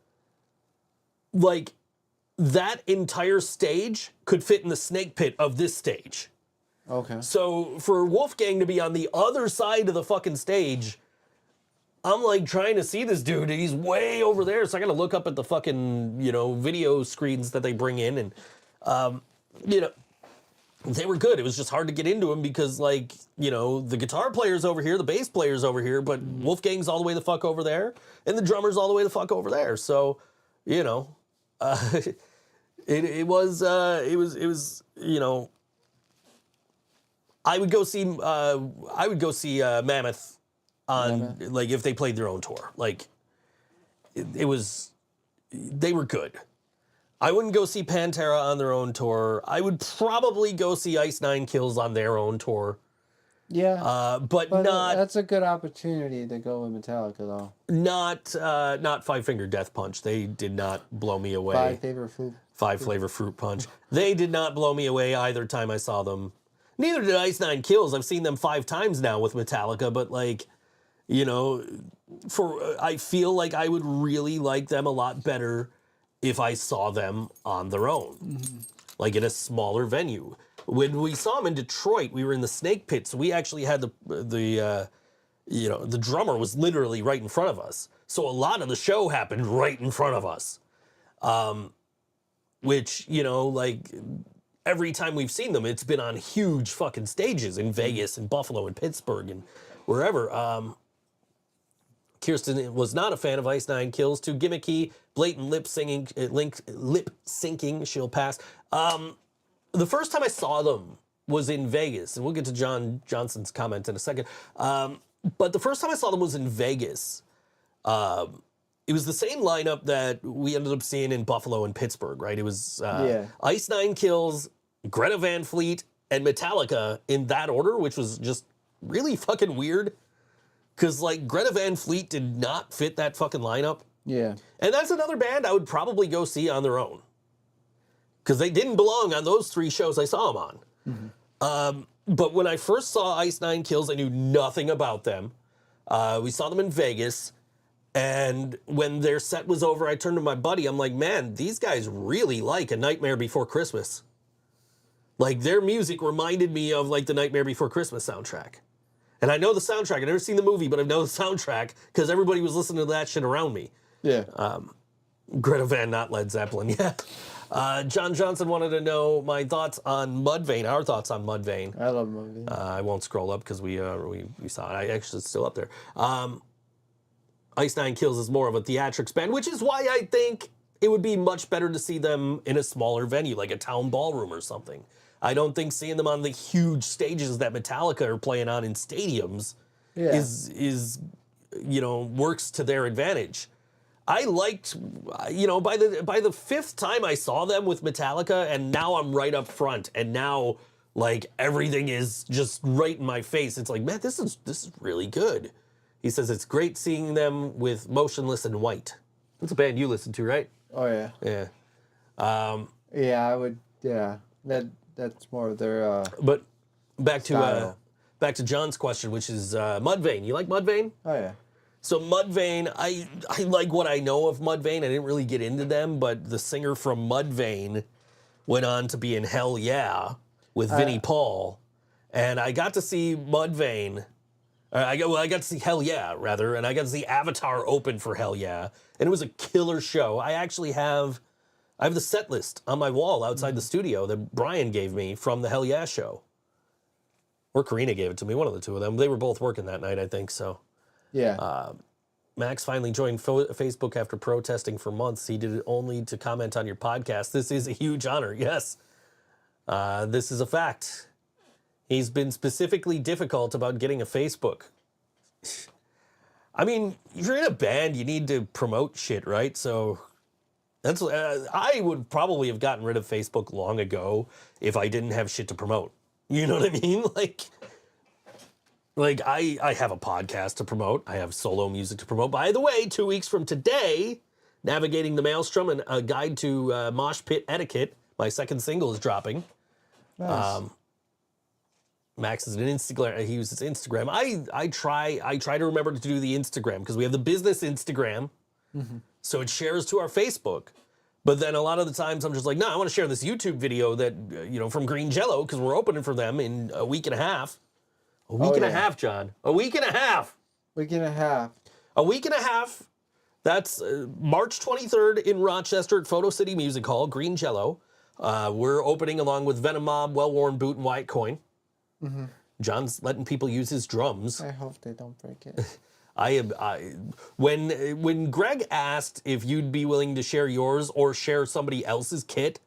like, that entire stage could fit in the snake pit of this stage. Okay. So for Wolfgang to be on the other side of the fucking stage, I'm like trying to see this dude, and he's way over there. So I got to look up at the fucking, you know, video screens that they bring in, and you know, they were good. It was just hard to get into them because, like, you know, the guitar player's over here, the bass player's over here, but Wolfgang's all the way the fuck over there, and the drummer's all the way the fuck over there. So, you know, it was you know, I would go see Mammoth on like if they played their own tour. Like, they were good. I wouldn't go see Pantera on their own tour. I would probably go see Ice Nine Kills on their own tour. Yeah. But not That's a good opportunity to go with Metallica, though. not Five Finger Death Punch. They did not blow me away. Five Flavor Fruit Punch. They did not blow me away either time I saw them. Neither did Ice Nine Kills. I've seen them 5 times now with Metallica, but like, you know, I feel like I would really like them a lot better if I saw them on their own, like in a smaller venue. When we saw them in Detroit, we were in the Snake Pit, so we actually had the drummer was literally right in front of us. So a lot of the show happened right in front of us, which, you know, like every time we've seen them, it's been on huge fucking stages in Vegas and Buffalo and Pittsburgh and wherever. Kirsten was not a fan of Ice Nine Kills, too gimmicky, blatant lip syncing. She'll pass. The first time I saw them was in Vegas, and we'll get to John Johnson's comment in a second. But the first time I saw them was in Vegas. It was the same lineup that we ended up seeing in Buffalo and Pittsburgh, right? It was Ice Nine Kills, Greta Van Fleet, and Metallica in that order, which was just really fucking weird. Because, like, Greta Van Fleet did not fit that fucking lineup. Yeah. And that's another band I would probably go see on their own. Because they didn't belong on those 3 shows I saw them on. But when I first saw Ice Nine Kills, I knew nothing about them. We saw them in Vegas. And when their set was over, I turned to my buddy. I'm like, man, these guys really like A Nightmare Before Christmas. Like, their music reminded me of, like, the Nightmare Before Christmas soundtrack. And I know the soundtrack. I've never seen the movie, but I know the soundtrack because everybody was listening to that shit around me. Yeah. Greta Van, not Led Zeppelin. Yeah. John Johnson wanted to know my thoughts on Mudvayne, our thoughts on Mudvayne. I love Mudvayne. I won't scroll up because we saw it. I actually, it's still up there. Ice Nine Kills is more of a theatrics band, which is why I think it would be much better to see them in a smaller venue, like a town ballroom or something. I don't think seeing them on the huge stages that Metallica are playing on in stadiums is you know, works to their advantage. I liked, you know, by the 5th time I saw them with Metallica, and now I'm right up front, and now like everything is just right in my face. It's like, man, this is really good. He says it's great seeing them with Motionless in White. That's a band you listen to, right? Oh yeah. Yeah. Yeah, I would. Yeah, that's more of their. But back style. to John's question, which is Mudvayne. You like Mudvayne? Oh yeah. So Mudvayne, I like what I know of Mudvayne. I didn't really get into them, but the singer from Mudvayne went on to be in Hell Yeah with Vinnie Paul, and I got to see Mudvayne. I got to see Hell Yeah, rather, and I got to see Avatar open for Hell Yeah, and it was a killer show. I actually have the set list on my wall outside the studio that Brian gave me from the Hell Yeah show. Or Karina gave it to me, one of the two of them. They were both working that night, I think, so. Yeah. Max finally joined Facebook after protesting for months. He did it only to comment on your podcast. This is a huge honor, yes. This is a fact. He's been specifically difficult about getting a Facebook. I mean, if you're in a band, you need to promote shit, right? So that's I would probably have gotten rid of Facebook long ago if I didn't have shit to promote. You know what I mean? Like I have a podcast to promote. I have solo music to promote. By the way, 2 weeks from today, Navigating the Maelstrom and a Guide to Mosh Pit Etiquette, my second single is dropping. Nice. Max is an Instagram. He uses Instagram. I try to remember to do the Instagram because we have the business Instagram, so it shares to our Facebook. But then a lot of the times I'm just like, no, I want to share this YouTube video that from Green Jello because we're opening for them in a week and a half. A week and a half, John. A week and a half. Week and a half. A week and a half. That's March 23rd in Rochester at Photo City Music Hall, Green Jello. We're opening along with Venom Mob, Well Worn Boot, and White Coin. John's letting people use his drums. I hope they don't break it. When Greg asked if you'd be willing to share yours or share somebody else's kit,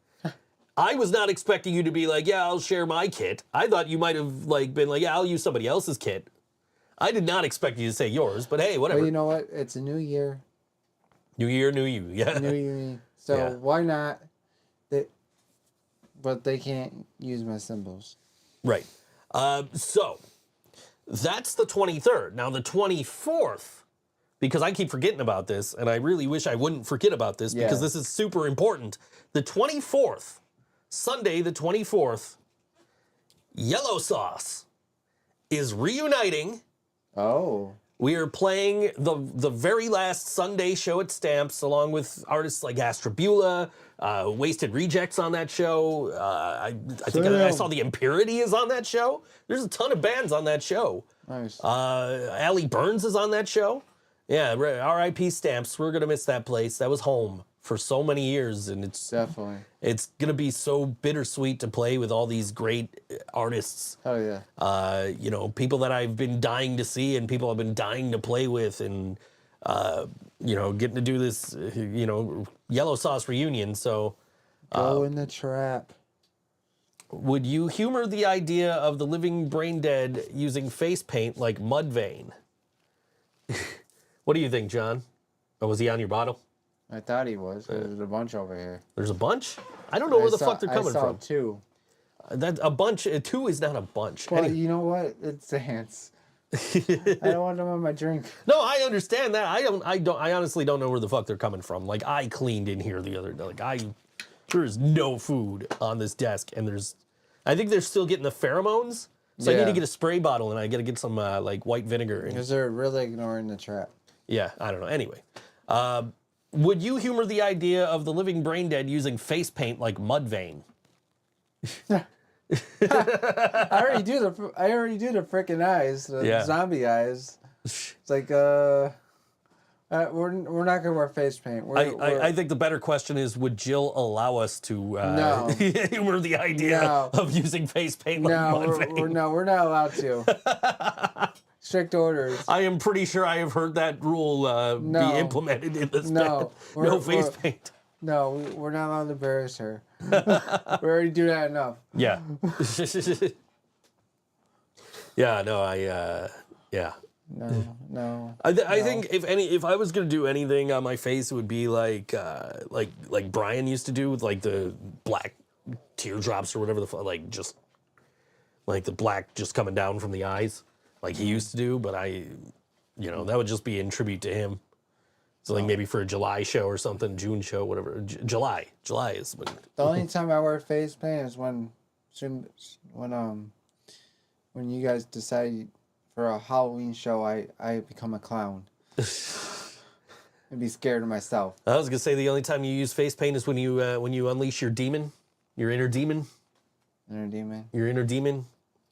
I was not expecting you to be like, yeah, I'll share my kit. I thought you might have been like, yeah, I'll use somebody else's kit. I did not expect you to say yours, but hey, whatever. Well, you know what? It's a new year. New year, new you. Yeah. New year. So why not but they can't use my symbols. Right. So that's the 23rd. Now the 24th, because I keep forgetting about this, and I really wish I wouldn't forget about this because this is super important. The 24th, Sunday the 24th, Yellow Sauce is reuniting. Oh. We are playing the very last Sunday show at Stamps, along with artists like Astrabula, Wasted Rejects on that show. I think I saw the Impurity is on that show. There's a ton of bands on that show. Nice. Allie Burns is on that show. Yeah, R.I.P. Stamps. We're gonna miss that place. That was home for so many years, and it's Definitely. It's gonna be so bittersweet to play with all these great artists. Oh yeah. You know, people that I've been dying to see and people I've been dying to play with, and you know, getting to do this, you know, Yellow Sauce reunion. So, Go in the trap. would you humor the idea of the living brain dead using face paint like Mudvayne? What do you think, John? Or was he on your bottle? I thought he was. There's a bunch over here. There's a bunch? I don't know where the fuck they're coming I saw from. 2. two. A bunch. 2 is not a bunch. Well, you know what? It's dance. I don't want them on my drink. No, I understand that. I honestly don't know where the fuck they're coming from. Like, I cleaned in here the other day. Like, there is no food on this desk, and I think they're still getting the pheromones. So I need to get a spray bottle, and I got to get some like white vinegar. Because they're really ignoring the trap. Yeah, I don't know. Anyway, would you humor the idea of the living brain dead using face paint like Mudvayne? I already do the freaking eyes, the zombie eyes. It's like we're not gonna wear face paint. I think the better question is, would Jill allow us to humor the idea of using face paint like Mudvayne? We're not allowed to. Strict orders. I am pretty sure I have heard that rule be implemented in this band. No face paint. No, we're not allowed to embarrass her. We already do that enough. Yeah. Yeah, no, yeah. No. I think if I was gonna do anything on my face, it would be like Brian used to do with like the black teardrops or whatever the fuck, like just like the black just coming down from the eyes, like he used to do. But that would just be in tribute to him. So like maybe for a July show or something, June show, whatever. July is when. The only time I wear face paint is when you guys decide for a Halloween show, I become a clown. And be scared of myself. I was gonna say the only time you use face paint is when you unleash your demon, your inner demon. Inner demon. Your inner demon.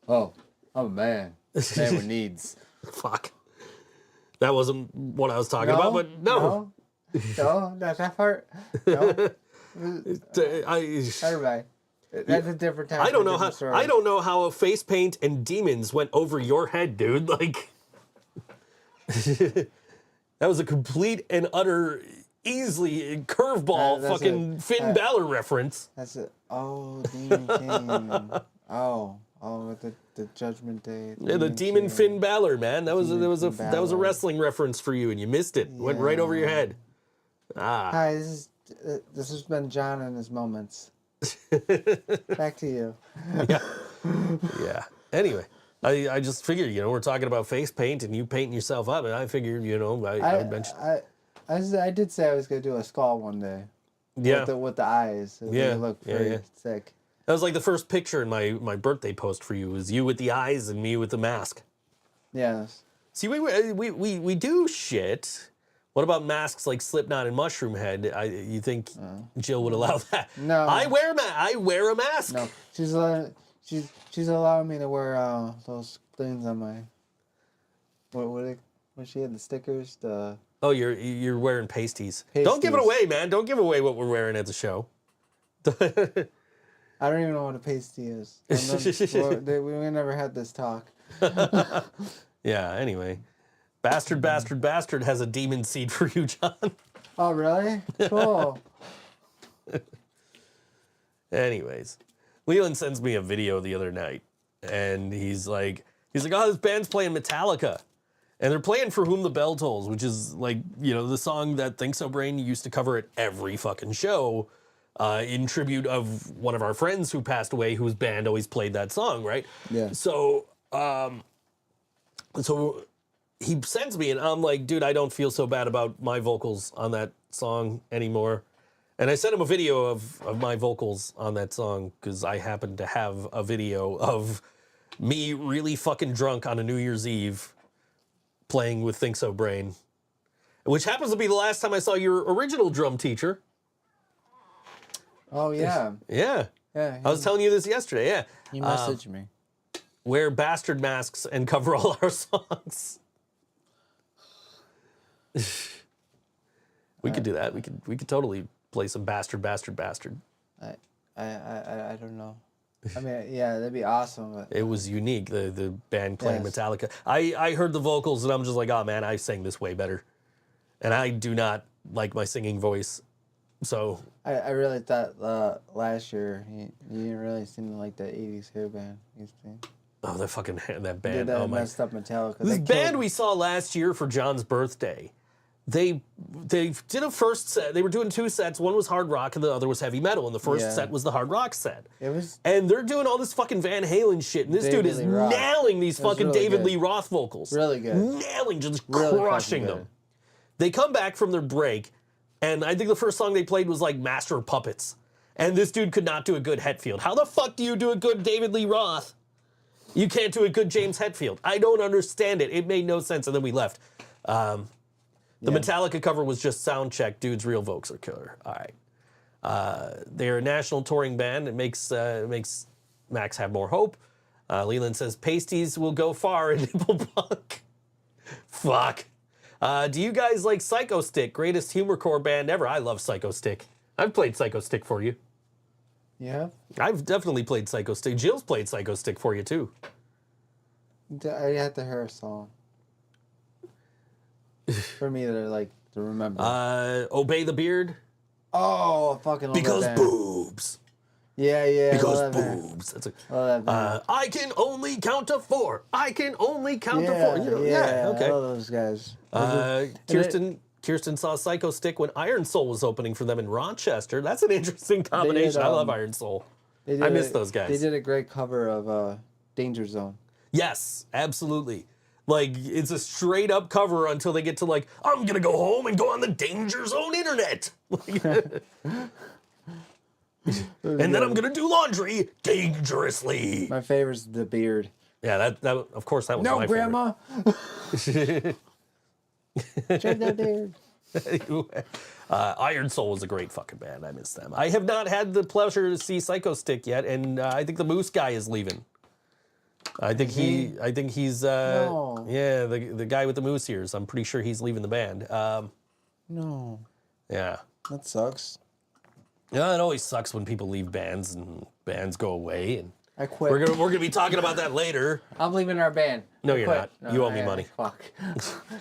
Oh, I'm a man. Man with needs. Fuck. That wasn't what I was talking about, but no. No, not that part. No. Everybody. That's a different time. I don't know how a face paint and demons went over your head, dude. Like that was a complete and utter, easily curveball fucking Finn Balor reference. That's it. Oh, Demon King. Oh, the Judgment Day. Yeah, the Demon Finn Balor, man. That was a wrestling reference for you, and you missed it. Went right over your head. Hi, this has been John and his moments. Back to you. Yeah. Anyway, I just figured, we're talking about face paint and you painting yourself up, and I figured, I mentioned. I did say I was gonna do a skull one day. Yeah. With the eyes. They look very sick. That was like the first picture in my birthday post for you. Was you with the eyes and me with the mask. Yes. See, we do shit. What about masks like Slipknot and Mushroom Head? You think Jill would allow that? No. I wear a mask. No, she's allowing me to wear those things on my. What she had the stickers the. Oh, you're wearing pasties. Don't give it away, man. Don't give away what we're wearing at the show. I don't even know what a pasty is. We never had this talk. Yeah. Anyway. Bastard has a demon seed for you, John. Oh, really? Cool. Anyways, Leland sends me a video the other night, and he's like, oh, this band's playing Metallica, and they're playing For Whom the Bell Tolls, which is like, the song that ThinkSoJoE used to cover at every fucking show, in tribute of one of our friends who passed away, whose band always played that song, right? Yeah. So, so he sends me, and I'm like, dude, I don't feel so bad about my vocals on that song anymore. And I sent him a video of my vocals on that song because I happen to have a video of me really fucking drunk on a New Year's Eve playing with ThinkSo Brain, which happens to be the last time I saw your original drum teacher. Oh, yeah. Yeah. Yeah. I was telling you this yesterday, yeah. He messaged me. Wear bastard masks and cover all our songs. We could do that. We could totally play some Bastard, Bastard, Bastard. I don't know. I mean, yeah, that'd be awesome. But It was unique, the band playing Yes. Metallica. I heard the vocals and I'm just like, oh man, I sang this way better. And I do not like my singing voice. So I really thought last year you didn't really seem to like the 80s hair band. oh, that They band. did Oh that my. messed up Metallica. This They band killed- we saw last year for John's birthday, they did a first set. They were doing two sets. One was hard rock and the other was heavy metal. And the first Yeah. set was the hard rock set. It was And they're doing all this fucking Van Halen shit. And this David dude is Lee Roth. nailing these It was fucking really David good. Lee Roth vocals. really good. Nailing, just Really crushing fucking them. good. They come back from their break, and I think the first song they played was like Master of Puppets. And this dude could not do a good Hetfield. How the fuck do you do a good David Lee Roth? You can't do a good James Hetfield. I don't understand it. It made no sense, and then we left. The Metallica cover was just sound check. Dude's real vocals are killer. All right. They're a national touring band. It makes Max have more hope. Leland says pasties will go far in nipple punk. Fuck. Do you guys like Psycho Stick? Greatest humor core band ever. I love Psycho Stick. I've played Psycho Stick for you. Yeah. I've definitely played Psycho Stick. Jill's played Psycho Stick for you too. I had to hear a song. For me to like to remember. Obey the Beard. Oh, I fucking love Because that band. boobs. Yeah, yeah. I Because love that band. boobs. That's a, I love that band. I can only count to 4. I can only count to 4. You know, yeah, okay. I love those guys. Kirsten saw Psycho Stick when Iron Soul was opening for them in Rochester. That's an interesting combination. I love Iron Soul. They did I miss those guys. They did a great cover of Danger Zone. Yes, absolutely. Like, it's a straight up cover until they get to like, I'm gonna go home and go on the Danger Zone internet. And then I'm gonna do laundry dangerously. My favorite's The Beard. Yeah, that of course that was No, my Grandma. Shave that beard. favorite. Iron Soul was a great fucking band. I miss them. I have not had the pleasure to see Psycho Stick yet, and I think the Moose guy is leaving. I think he's No. yeah, the guy with the moose ears. I'm pretty sure he's leaving the band. No, Yeah. that sucks. Yeah, it always sucks when people leave bands and bands go away, and I quit. we're gonna be talking about that later. I'm leaving our band. No, I you're quit. not. No, You owe me I- money. Fuck.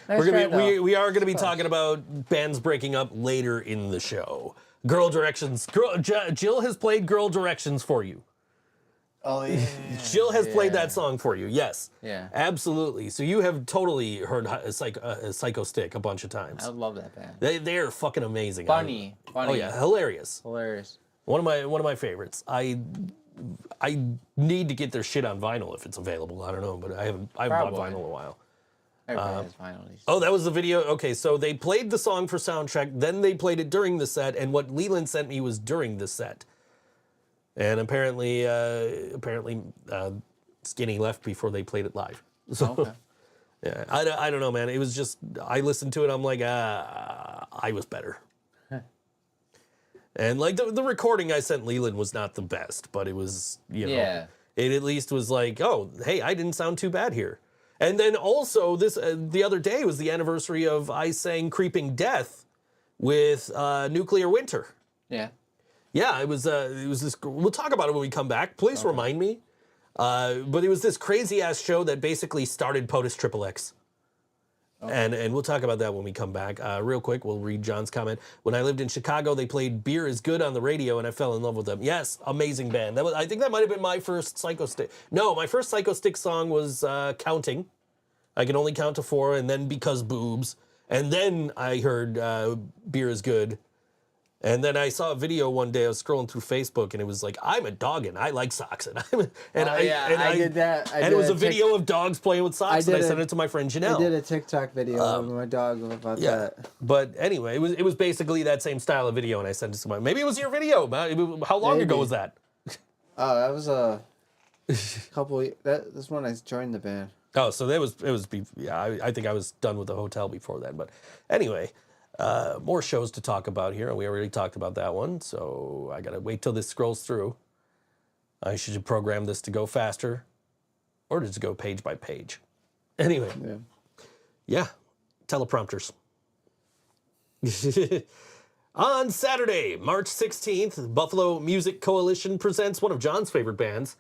We are gonna be talking about bands breaking up later in the show. Girl Directions. Jill has played Girl Directions for you. Oh yeah. Jill has played Yeah. that song for you. Yes. Yeah. Absolutely. So you have totally heard Psycho Stick a bunch of times. I love that band. They're fucking amazing. Funny. Oh yeah, hilarious. Hilarious. One of my favorites. I need to get their shit on vinyl if it's available. I don't know, but I haven't bought Probably. vinyl in a while. Everybody has vinyl these. Oh, that was the video. Okay, so they played the song for soundtrack, then they played it during the set, and what Leland sent me was during the set. And apparently, Skinny left before they played it live. So, Okay. yeah, I don't know, man. It was just, I listened to it, I'm like, I was better. And like the recording I sent Leland was not the best, but it was, you know, Yeah. it at least was like, oh, hey, I didn't sound too bad here. And then also this the other day was the anniversary of I sang Creeping Death with Nuclear Winter. Yeah. Yeah, it was this. We'll talk about it when we come back. Please remind me. But it was this crazy ass show that basically started POTUS XXX. And we'll talk about that when we come back. Real quick, we'll read John's comment. When I lived in Chicago, they played Beer is Good on the radio, and I fell in love with them. Yes, amazing band. I think that might have been my first Psycho Stick. No, my first Psycho Stick song was Counting. I can only count to 4, and then Because Boobs. And then I heard Beer is Good. And then I saw a video one day. I was scrolling through Facebook, and it was like, "I'm a dog and I like socks." And I did that. And it was a video of dogs playing with socks, and I sent it to my friend Janelle. I did a TikTok video with my dog about that. But anyway, it was basically that same style of video, and I sent it to my. Maybe it was your video. How long ago was that? Oh, that was a couple. This one I joined the band. Oh, so it was. I think I was done with the hotel before then. But anyway. More shows to talk about here, and we already talked about that one, so I gotta wait till this scrolls through. I should program this to go faster, or does it go page by page? Anyway, yeah, teleprompters. On Saturday, March 16th, Buffalo Music Coalition presents one of John's favorite bands,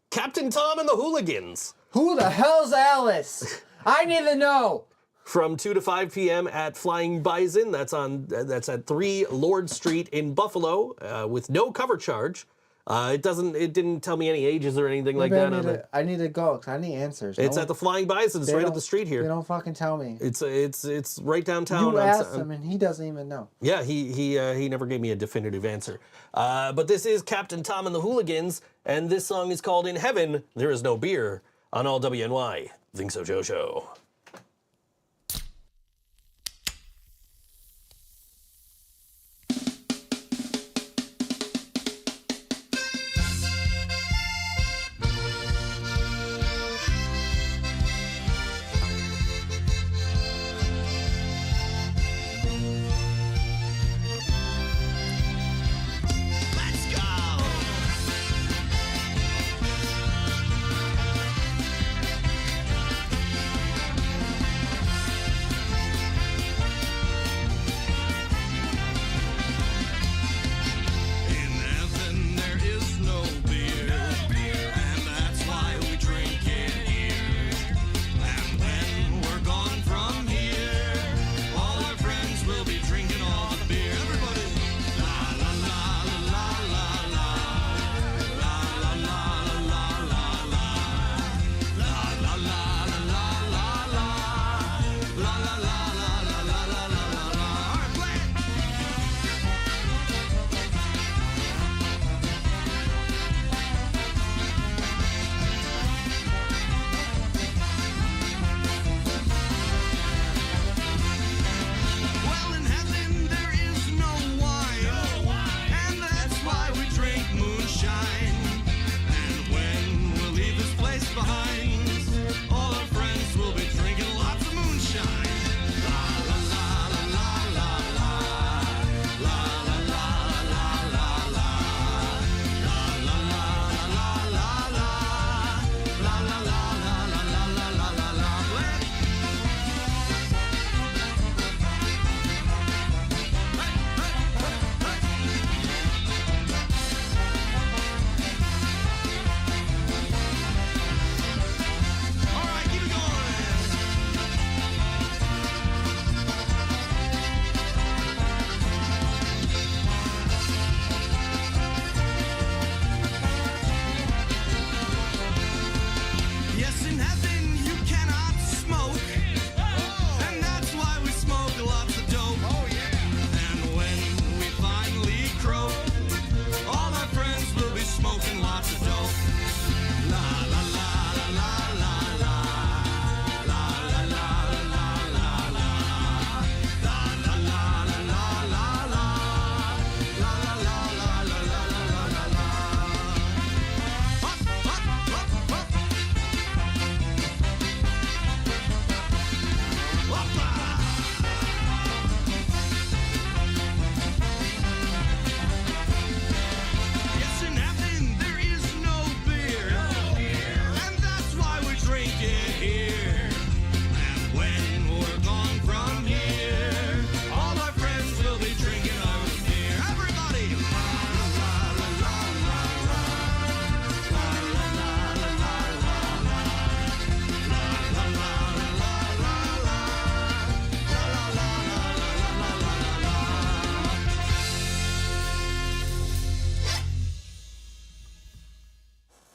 Captain Tom and the Hooligans. Who the hell's Alice? I need to know. From 2 to 5 p.m. at Flying Bison. That's at 3 Lord Street in Buffalo, with no cover charge. It didn't tell me any ages or anything like that. I need to go because I need answers. It's at the Flying Bison. It's right up the street here. They don't fucking tell me. It's right downtown. You asked him and he doesn't even know. Yeah, he never gave me a definitive answer. But this is Captain Tom and the Hooligans, and this song is called "In Heaven There Is No Beer" on all WNY. ThinkSoJoE Show.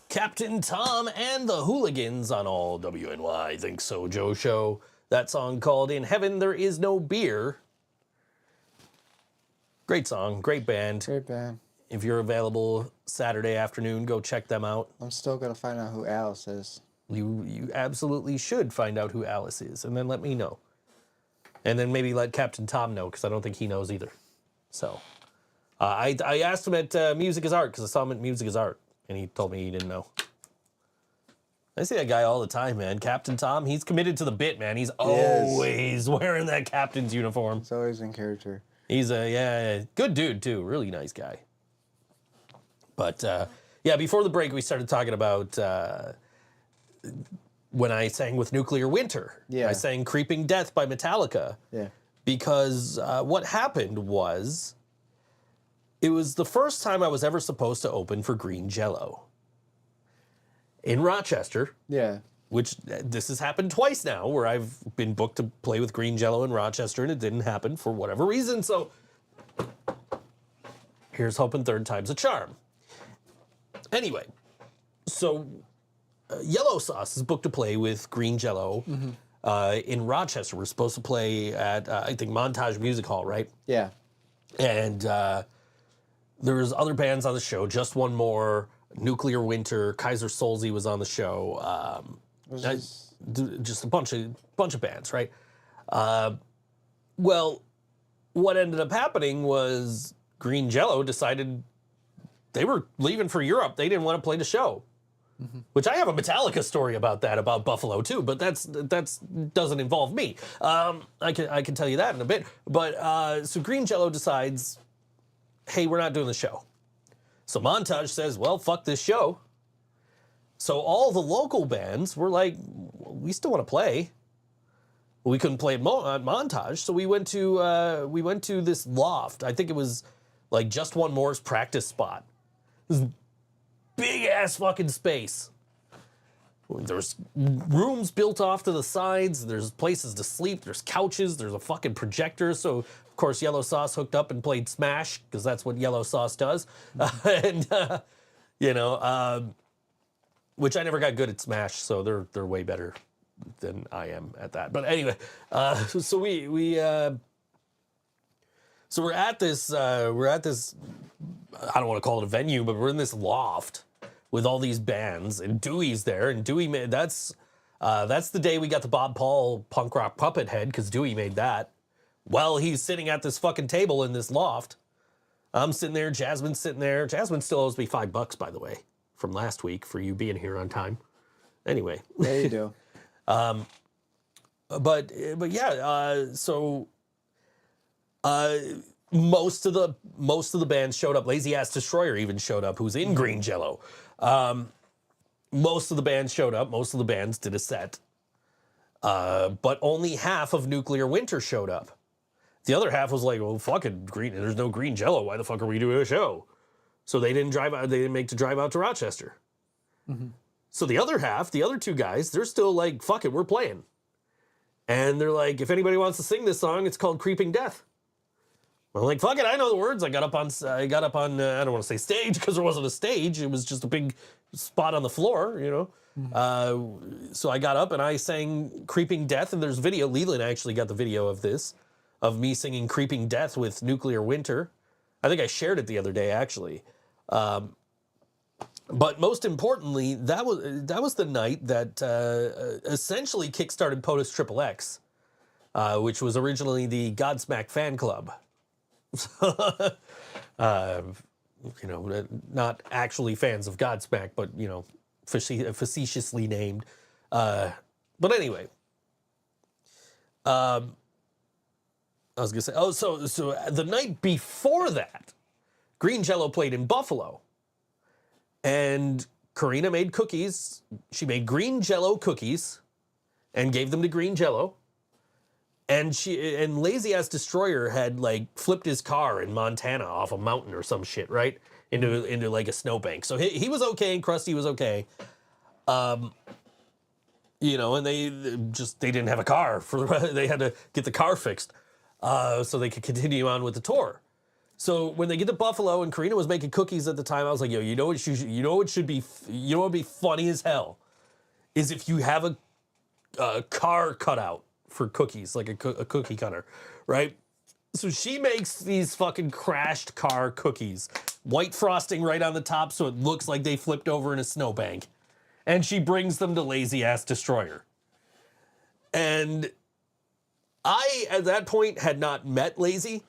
Captain Tom and the Hooligans on all WNY ThinkSoJoE Show. That song called "In Heaven There Is No Beer." Great song, great band. Great band. If you're available Saturday afternoon, go check them out. I'm still gonna find out who Alice is. You absolutely should find out who Alice is, and then let me know. And then maybe let Captain Tom know, because I don't think he knows either. So, I asked him at Music is Art, because I saw him at Music is Art, and he told me he didn't know. I see that guy all the time, man. Captain Tom, he's committed to the bit, man. He's always wearing that captain's uniform. It's always in character. He's a good dude, too. Really nice guy. But, yeah, before the break, we started talking about when I sang with Nuclear Winter. Yeah. I sang Creeping Death by Metallica. Yeah. Because what happened was, it was the first time I was ever supposed to open for Green Jello in Rochester. Yeah. Which this has happened twice now, where I've been booked to play with Green Jello in Rochester, and it didn't happen for whatever reason. So here's hoping third time's a charm. Anyway, so Yellow Sauce is booked to play with Green Jello in Rochester. We're supposed to play at, I think, Montage Music Hall, right? Yeah. And there was other bands on the show, Just One More, Nuclear Winter, Kaiser Solzy was on the show. Just a bunch of bands, right? Well, what ended up happening was Green Jello decided they were leaving for Europe. They didn't want to play the show. Which I have a Metallica story about that, about Buffalo too, but that's doesn't involve me. I can tell you that in a bit. But so Green Jello decides, hey, we're not doing the show. So Montage says, well, fuck this show. So all the local bands were like, we still want to play. We couldn't play at Montage, so we went to this loft. I think it was like Just One More's practice spot. This big ass fucking space. There's rooms built off to the sides. There's places to sleep. There's couches. There's a fucking projector. So of course Yellow Sauce hooked up and played Smash, because that's what Yellow Sauce does. Which I never got good at Smash, so they're way better than I am at that. But anyway, so we're at this I don't want to call it a venue, but we're in this loft with all these bands, and Dewey's there, and Dewey made that's the day we got the Bob Paul punk rock puppet head, because Dewey made that. Well, he's sitting at this fucking table in this loft. I'm sitting there, Jasmine's sitting there. Jasmine still owes me $5, by the way, from last week for you being here on time. Anyway. There you do. But yeah, so most of the bands showed up. Lazy Ass Destroyer even showed up, who's in Green Jello. Most of the bands showed up. Most of the bands did a set. But only half of Nuclear Winter showed up. The other half was like, well, fucking Green. There's no Green Jello. Why the fuck are we doing a show? So they didn't make to drive out to Rochester. So the other half, the other two guys, they're still like, fuck it, we're playing. And they're like, if anybody wants to sing this song, it's called Creeping Death. I'm like, fuck it, I know the words. I got up on I don't want to say stage, because there wasn't a stage. It was just a big spot on the floor, you know. So I got up and I sang Creeping Death, and there's video. Leland actually got the video of this, of me singing Creeping Death with Nuclear Winter. I think I shared it the other day, actually. But most importantly, that was the night that essentially kickstarted POTUS XXX, which was originally the Godsmack fan club. You know, not actually fans of Godsmack, but, you know, facetiously named. But anyway, I was gonna say, so the night before that, Green Jello played in Buffalo, and Karina made cookies. She made Green Jello cookies and gave them to Green Jello. And Lazy Ass Destroyer had like flipped his car in Montana off a mountain or some shit, right? Into like a snowbank. So he was okay, and Krusty was okay. You know, and they didn't have a car they had to get the car fixed, so they could continue on with the tour. So when they get to Buffalo, and Karina was making cookies at the time, I was like, yo, you know what would be funny as hell, is if you have a car cutout for cookies, like a cookie cutter, right? So she makes these fucking crashed car cookies. White frosting right on the top so it looks like they flipped over in a snowbank. And she brings them to Lazy Ass Destroyer. And I, at that point, had not met Lazy.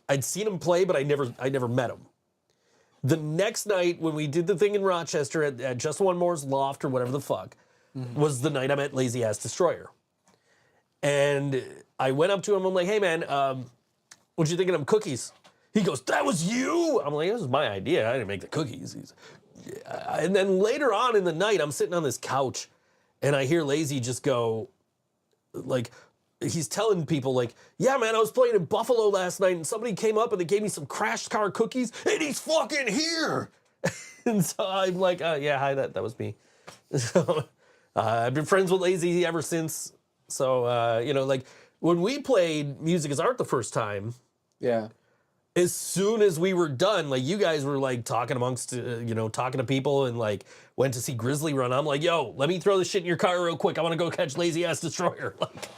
I'd seen him play, but I never met him. The next night, when we did the thing in Rochester at Just One More's Loft or whatever the fuck, was the night I met Lazy Ass Destroyer. And I went up to him, I'm like, hey man, what'd you think of them cookies? He goes, that was you? I'm like, this was my idea. I didn't make the cookies. And then later on in the night, I'm sitting on this couch and I hear Lazy just go, like, he's telling people like, yeah, man, I was playing in Buffalo last night and somebody came up and they gave me some crashed car cookies and he's fucking here. And so I'm like, yeah, hi, that was me. So I've been friends with Lazy ever since. So, you know, like when we played Music is Art the first time, Yeah. as soon as we were done, like you guys were like talking amongst, you know, talking to people and like went to see Grizzly Run. I'm like, yo, let me throw this shit in your car real quick. I want to go catch Lazy Ass Destroyer. Like,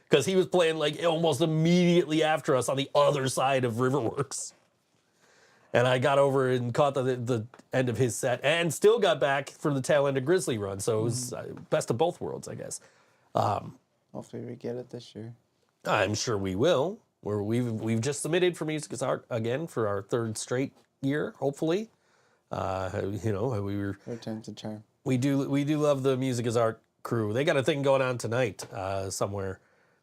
because he was playing like almost immediately after us on the other side of Riverworks. And I got over and caught the end of his set and still got back for the tail end of Grizzly Run. So it was best of both worlds, I guess. Hopefully we get it this year. I'm sure we will. We've just submitted for Music is Art again for our third straight year, hopefully. You know, Return to charm. we do love the Music is Art crew. They got a thing going on tonight somewhere,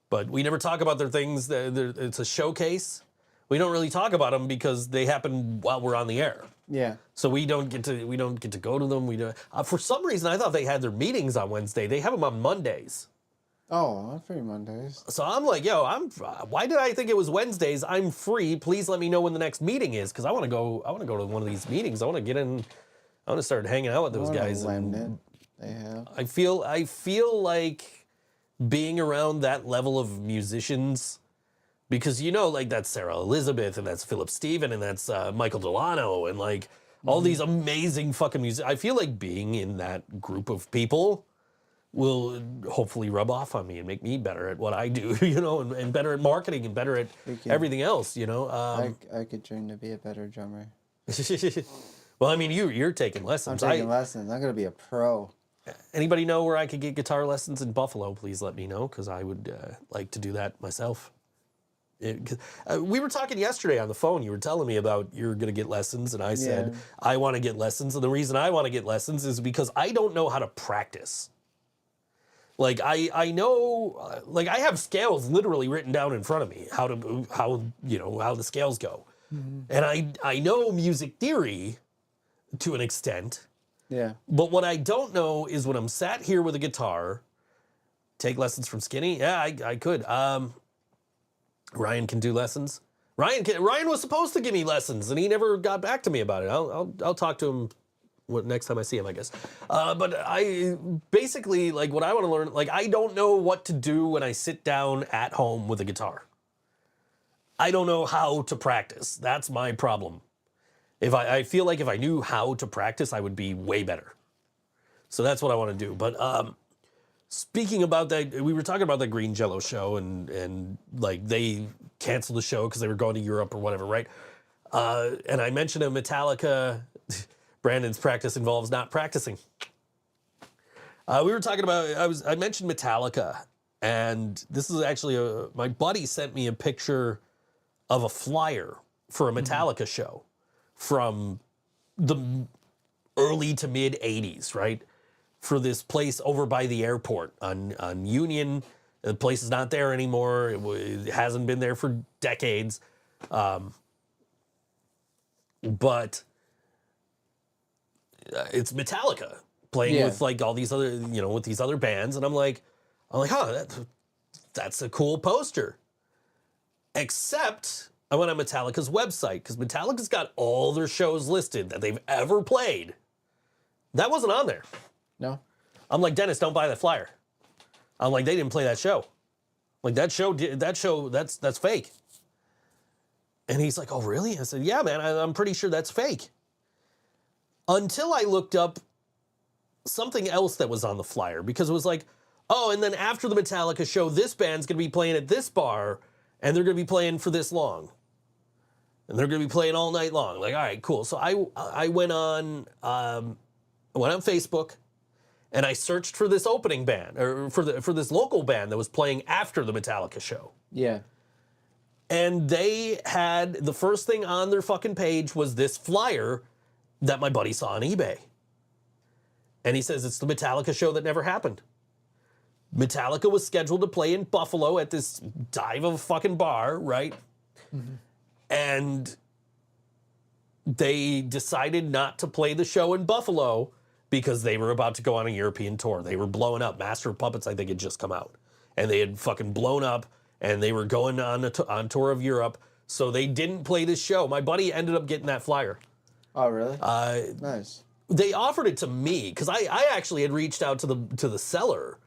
but we never talk about their things. It's a showcase. We don't really talk about them because they happen while we're on the air. Yeah. So we don't get to go to them. We don't. For some reason, I thought they had their meetings on Wednesday. They have them on Mondays. Oh, I'm free Mondays. So I'm like, yo, why did I think it was Wednesdays? I'm free. Please let me know when the next meeting is, because I want to go to one of these meetings. I want to get in. I want to start hanging out with those guys. They have. I feel like being around that level of musicians, because you know, like that's Sarah Elizabeth and that's Philip Stephen and that's Michael Delano and like all these amazing fucking music. I feel like being in that group of people will hopefully rub off on me and make me better at what I do, you know, and better at marketing and better at everything else, you know. I could train to be a better drummer. Well, I mean, you're taking lessons. I'm taking lessons. I'm gonna be a pro. Anybody know where I could get guitar lessons in Buffalo? Please let me know, because I would like to do that myself. We were talking yesterday on the phone. You were telling me about you're going to get lessons, and I said, I want to get lessons. And the reason I want to get lessons is because I don't know how to practice. Like, I know, like, I have scales literally written down in front of me, how the scales go. Mm-hmm. And I know music theory to an extent. Yeah. But what I don't know is when I'm sat here with a guitar, take lessons from Skinny. Yeah, I could. Ryan can do lessons. Ryan was supposed to give me lessons, and he never got back to me about it. I'll talk to him next time I see him, I guess. But I basically, like, what I want to learn, like, I don't know what to do when I sit down at home with a guitar. I don't know how to practice. That's my problem. I feel like if I knew how to practice, I would be way better. So that's what I want to do. But speaking about that, we were talking about the Green Jello show, and like they canceled the show because they were going to Europe or whatever, right? And I mentioned a Metallica. Brandon's practice involves not practicing. We were talking about. I mentioned Metallica, and this is actually my buddy sent me a picture of a flyer for a Metallica show from the early to mid 80s, right? For this place over by the airport on Union. The place is not there anymore. It hasn't been there for decades. But it's Metallica playing with like all these other, with these other bands. And I'm like, that's a cool poster. Except I went on Metallica's website, because Metallica's got all their shows listed that they've ever played. That wasn't on there. No. I'm like, Dennis, don't buy that flyer. I'm like, they didn't play that show. Like that show, that's fake. And he's like, oh, really? I said, yeah, man, I'm pretty sure that's fake. Until I looked up something else that was on the flyer, because it was like, oh, and then after the Metallica show, this band's going to be playing at this bar, and they're going to be playing for this long. And they're going to be playing all night long. Like, all right, cool. So I went on Facebook, and I searched for this opening band, or for this local band that was playing after the Metallica show. Yeah. And they had, the first thing on their fucking page was this flyer that my buddy saw on eBay. And he says, it's the Metallica show that never happened. Metallica was scheduled to play in Buffalo at this dive of a fucking bar, right? Mm-hmm. And they decided not to play the show in Buffalo because they were about to go on a European tour. They were blowing up. Master of Puppets, I think, had just come out. And they had fucking blown up, and they were going on tour of Europe. So they didn't play this show. My buddy ended up getting that flyer. Oh, really? Nice. They offered it to me because I actually had reached out to the seller.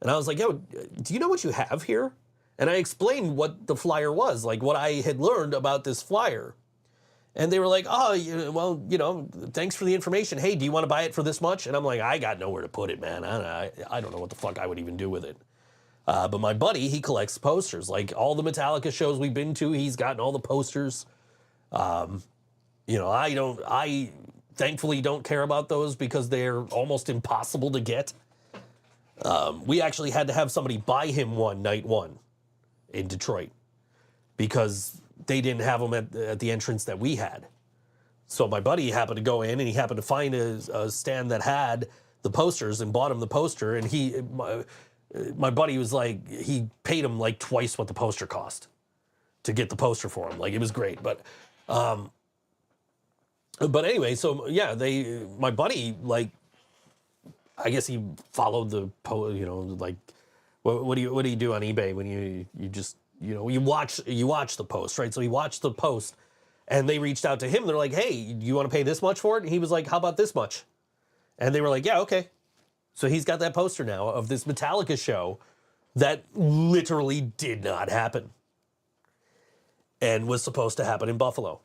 And I was like, yo, do you know what you have here? And I explained what the flyer was, like what I had learned about this flyer. And they were like, oh, well, you know, thanks for the information. Hey, do you want to buy it for this much? And I'm like, I got nowhere to put it, man. I don't know what the fuck I would even do with it. But my buddy, he collects posters. Like all the Metallica shows we've been to, he's gotten all the posters. You know, I thankfully don't care about those because they're almost impossible to get. We actually had to have somebody buy him one night one in Detroit because they didn't have them at the entrance that we had. So my buddy happened to go in and he happened to find a stand that had the posters and bought him the poster. And my buddy was like, he paid him like twice what the poster cost to get the poster for him. Like it was great. But anyway, so yeah, my buddy, like, I guess he followed the you know, like, what do you do on eBay when you just, you know, you watch the post, right? So he watched the post, and they reached out to him. They're like, hey, do you want to pay this much for it? And he was like, how about this much? And they were like, yeah, okay. So he's got that poster now of this Metallica show that literally did not happen, and was supposed to happen in Buffalo.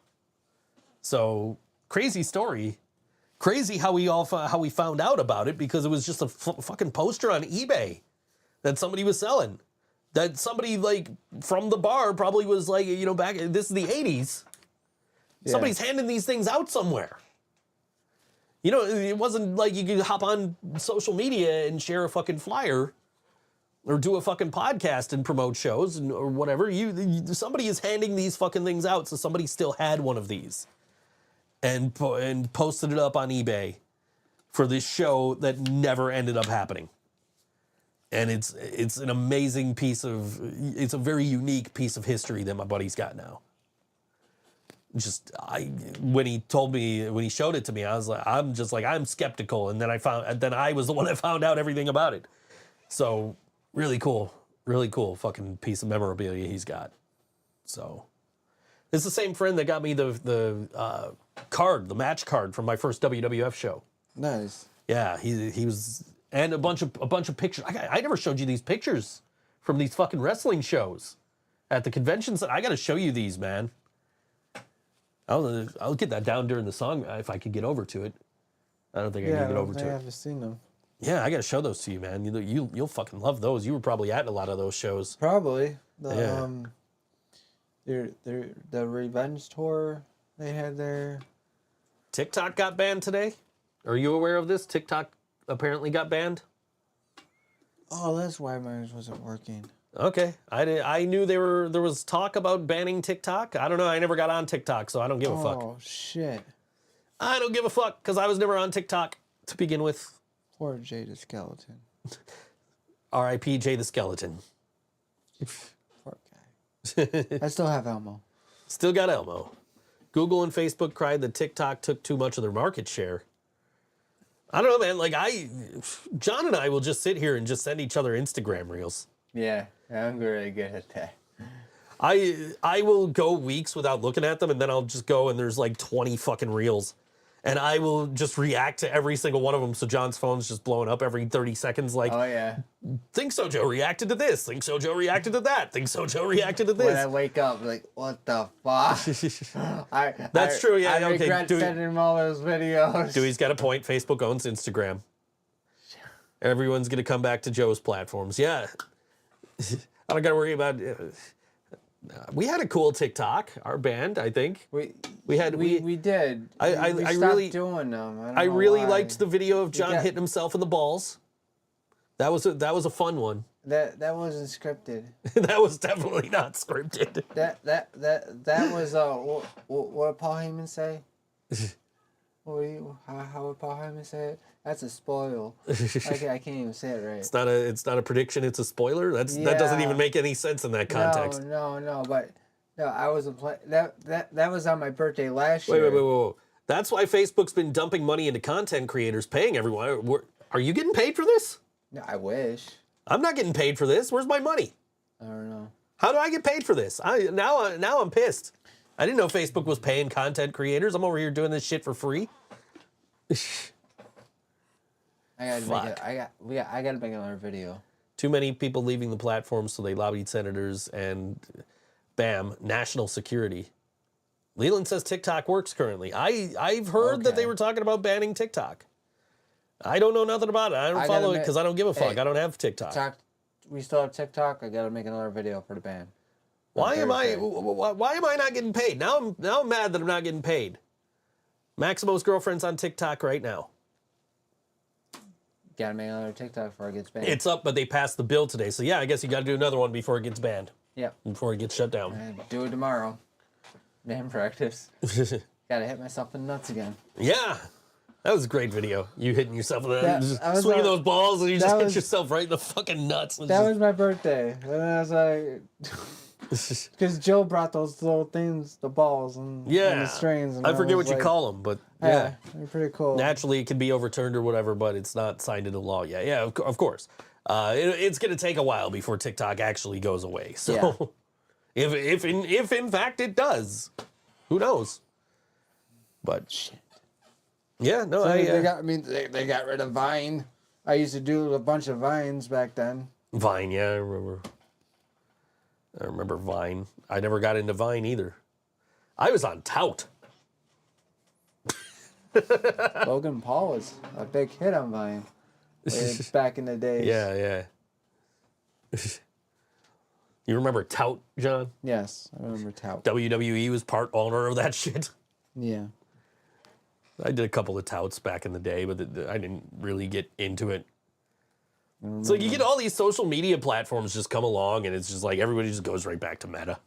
So crazy story. Crazy how we found out about it because it was just a fucking poster on eBay that somebody was selling. That somebody like from the bar probably was like, you know, back, this is the 80s. Yeah. Somebody's handing these things out somewhere. You know, it wasn't like you could hop on social media and share a fucking flyer or do a fucking podcast and promote shows or whatever. Somebody is handing these fucking things out, so somebody still had one of these. And posted it up on eBay for this show that never ended up happening. And it's an amazing it's a very unique piece of history that my buddy's got now. When he showed it to me, I'm skeptical. And then I was the one that found out everything about it. So really cool fucking piece of memorabilia he's got. So it's the same friend that got me the match card from my first WWF show. Nice. Yeah, he was, and a bunch of pictures. I never showed you these pictures from these fucking wrestling shows at the conventions. I got to show you these, man. I'll get that down during the song if I could get over to it. I don't think I can get over to it. I haven't seen them. Yeah, I got to show those to you, man. You'll fucking love those. You were probably at a lot of those shows. Probably. The Revenge tour they had there. TikTok got banned today. Are you aware of this? TikTok apparently got banned. Oh, that's why mine wasn't working. Okay, I knew there was talk about banning TikTok. I don't know. I never got on TikTok, so I don't give a fuck. Oh shit! I don't give a fuck because I was never on TikTok to begin with. Poor Jay the Skeleton. R.I.P. Jay the Skeleton. Poor guy. I still have Elmo. Still got Elmo. Google and Facebook cried that TikTok took too much of their market share. I don't know, man. Like John and I will just sit here and just send each other Instagram reels. Yeah, I'm really good at that. I will go weeks without looking at them, and then I'll just go and there's like 20 fucking reels. And I will just react to every single one of them. So John's phone's just blowing up every 30 seconds. Like, oh yeah, ThinkSoJoE reacted to this. ThinkSoJoE reacted to that. ThinkSoJoE reacted to this. When I wake up, like, what the fuck? That's true. Yeah. I regret sending him all those videos. Dewey's got a point. Facebook owns Instagram. Everyone's gonna come back to Joe's platforms. Yeah. I don't gotta worry about We had a cool TikTok, our band, I think. We did. I we stopped really doing them. I really why. liked the video of John got- hitting himself in the balls. That was a fun one. That wasn't scripted. That was definitely not scripted. That was what did Paul Heyman say? How would Paul Heyman say it? That's a spoil. I can't even say it right. It's not a prediction, it's a spoiler. That doesn't even make any sense in that context. No, but I wasn't playing. That was on my birthday last year. Wait. That's why Facebook's been dumping money into content creators, paying everyone. Are you getting paid for this? No, I wish. I'm not getting paid for this. Where's my money? I don't know. How do I get paid for this? Now I'm pissed. I didn't know Facebook was paying content creators. I'm over here doing this shit for free. I gotta make another video. Too many people leaving the platform, so they lobbied senators and bam, national security. Leland says TikTok works currently. I've heard that they were talking about banning TikTok. I don't know nothing about it. I don't follow it because I don't give a fuck. I don't have TikTok. We still have TikTok. I gotta make another video for the band. Why am I not getting paid? Now I'm mad that I'm not getting paid. Maximo's girlfriend's on TikTok right now. Gotta make another TikTok before it gets banned. It's up, but they passed the bill today. So yeah, I guess you got to do another one before it gets banned. Yep. Before it gets shut down. Do it tomorrow. Band practice. Gotta hit myself in the nuts again. Yeah. That was a great video. You hitting yourself in the That swinging those balls and you just hit was- yourself right in the fucking nuts. That was my birthday. And I was like, because Joe brought those little things, the balls and the strings. And I forget was what you call them, but yeah, they're pretty cool. Naturally, it can be overturned or whatever, but it's not signed into law yet. Yeah, of course. It's going to take a while before TikTok actually goes away. So, if in fact it does, who knows? But shit. Yeah, no, so they got rid of Vine. I used to do a bunch of Vines back then. Vine, yeah, I remember Vine. I never got into Vine either. I was on Tout. Logan Paul was a big hit on Vine back in the days. Yeah. You remember Tout, John? Yes, I remember Tout. WWE was part owner of that shit. Yeah. I did a couple of Touts back in the day, but I didn't really get into it. So you get all these social media platforms just come along, and it's just like everybody just goes right back to Meta.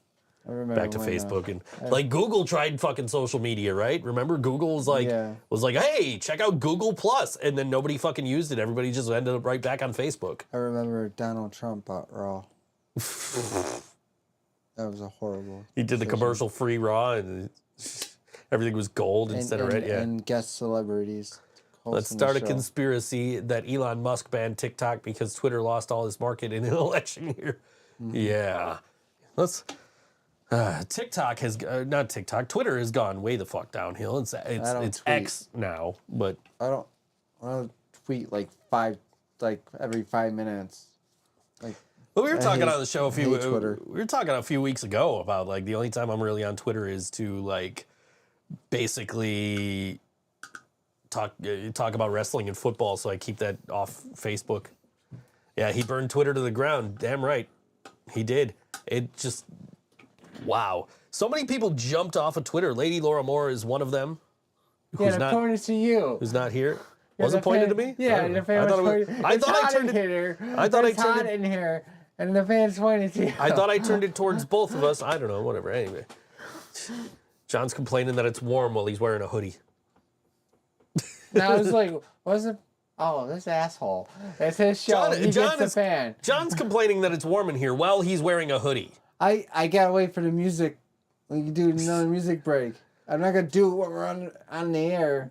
I remember back to Facebook and like Google tried fucking social media, right? Remember Google was like, hey, check out Google Plus, and then nobody fucking used it. Everybody just ended up right back on Facebook. I remember Donald Trump bought Raw. That was a horrible. He did the commercial-free Raw, and everything was gold instead of red. Yeah, and guest celebrities. Let's start a conspiracy that Elon Musk banned TikTok because Twitter lost all its market in an election year. Mm-hmm. Yeah, let's. TikTok has not TikTok. Twitter has gone way the fuck downhill. It's X now, but I don't tweet like every 5 minutes. Like, but we were talking on the show we were talking a few weeks ago about like the only time I'm really on Twitter is to like basically talk about wrestling and football, so I keep that off Facebook. Yeah, he burned Twitter to the ground. Damn right, he did. It just. Wow. So many people jumped off of Twitter. Lady Laura Moore is one of them. Yeah, they're pointing to you. Who's not here? Was it pointed to me? Yeah, the fan was pointing. I thought I turned it here. I thought I turned it in here, and the fan's pointing to you. I thought I turned it towards both of us. I don't know, whatever. Anyway. John's complaining that it's warm while he's wearing a hoodie. And I was like, what's it? Oh, this asshole. It's his show. He gets the fan. John's complaining that it's warm in here while he's wearing a hoodie. I gotta wait for the music. We can do another music break. I'm not gonna do it when we're on the air.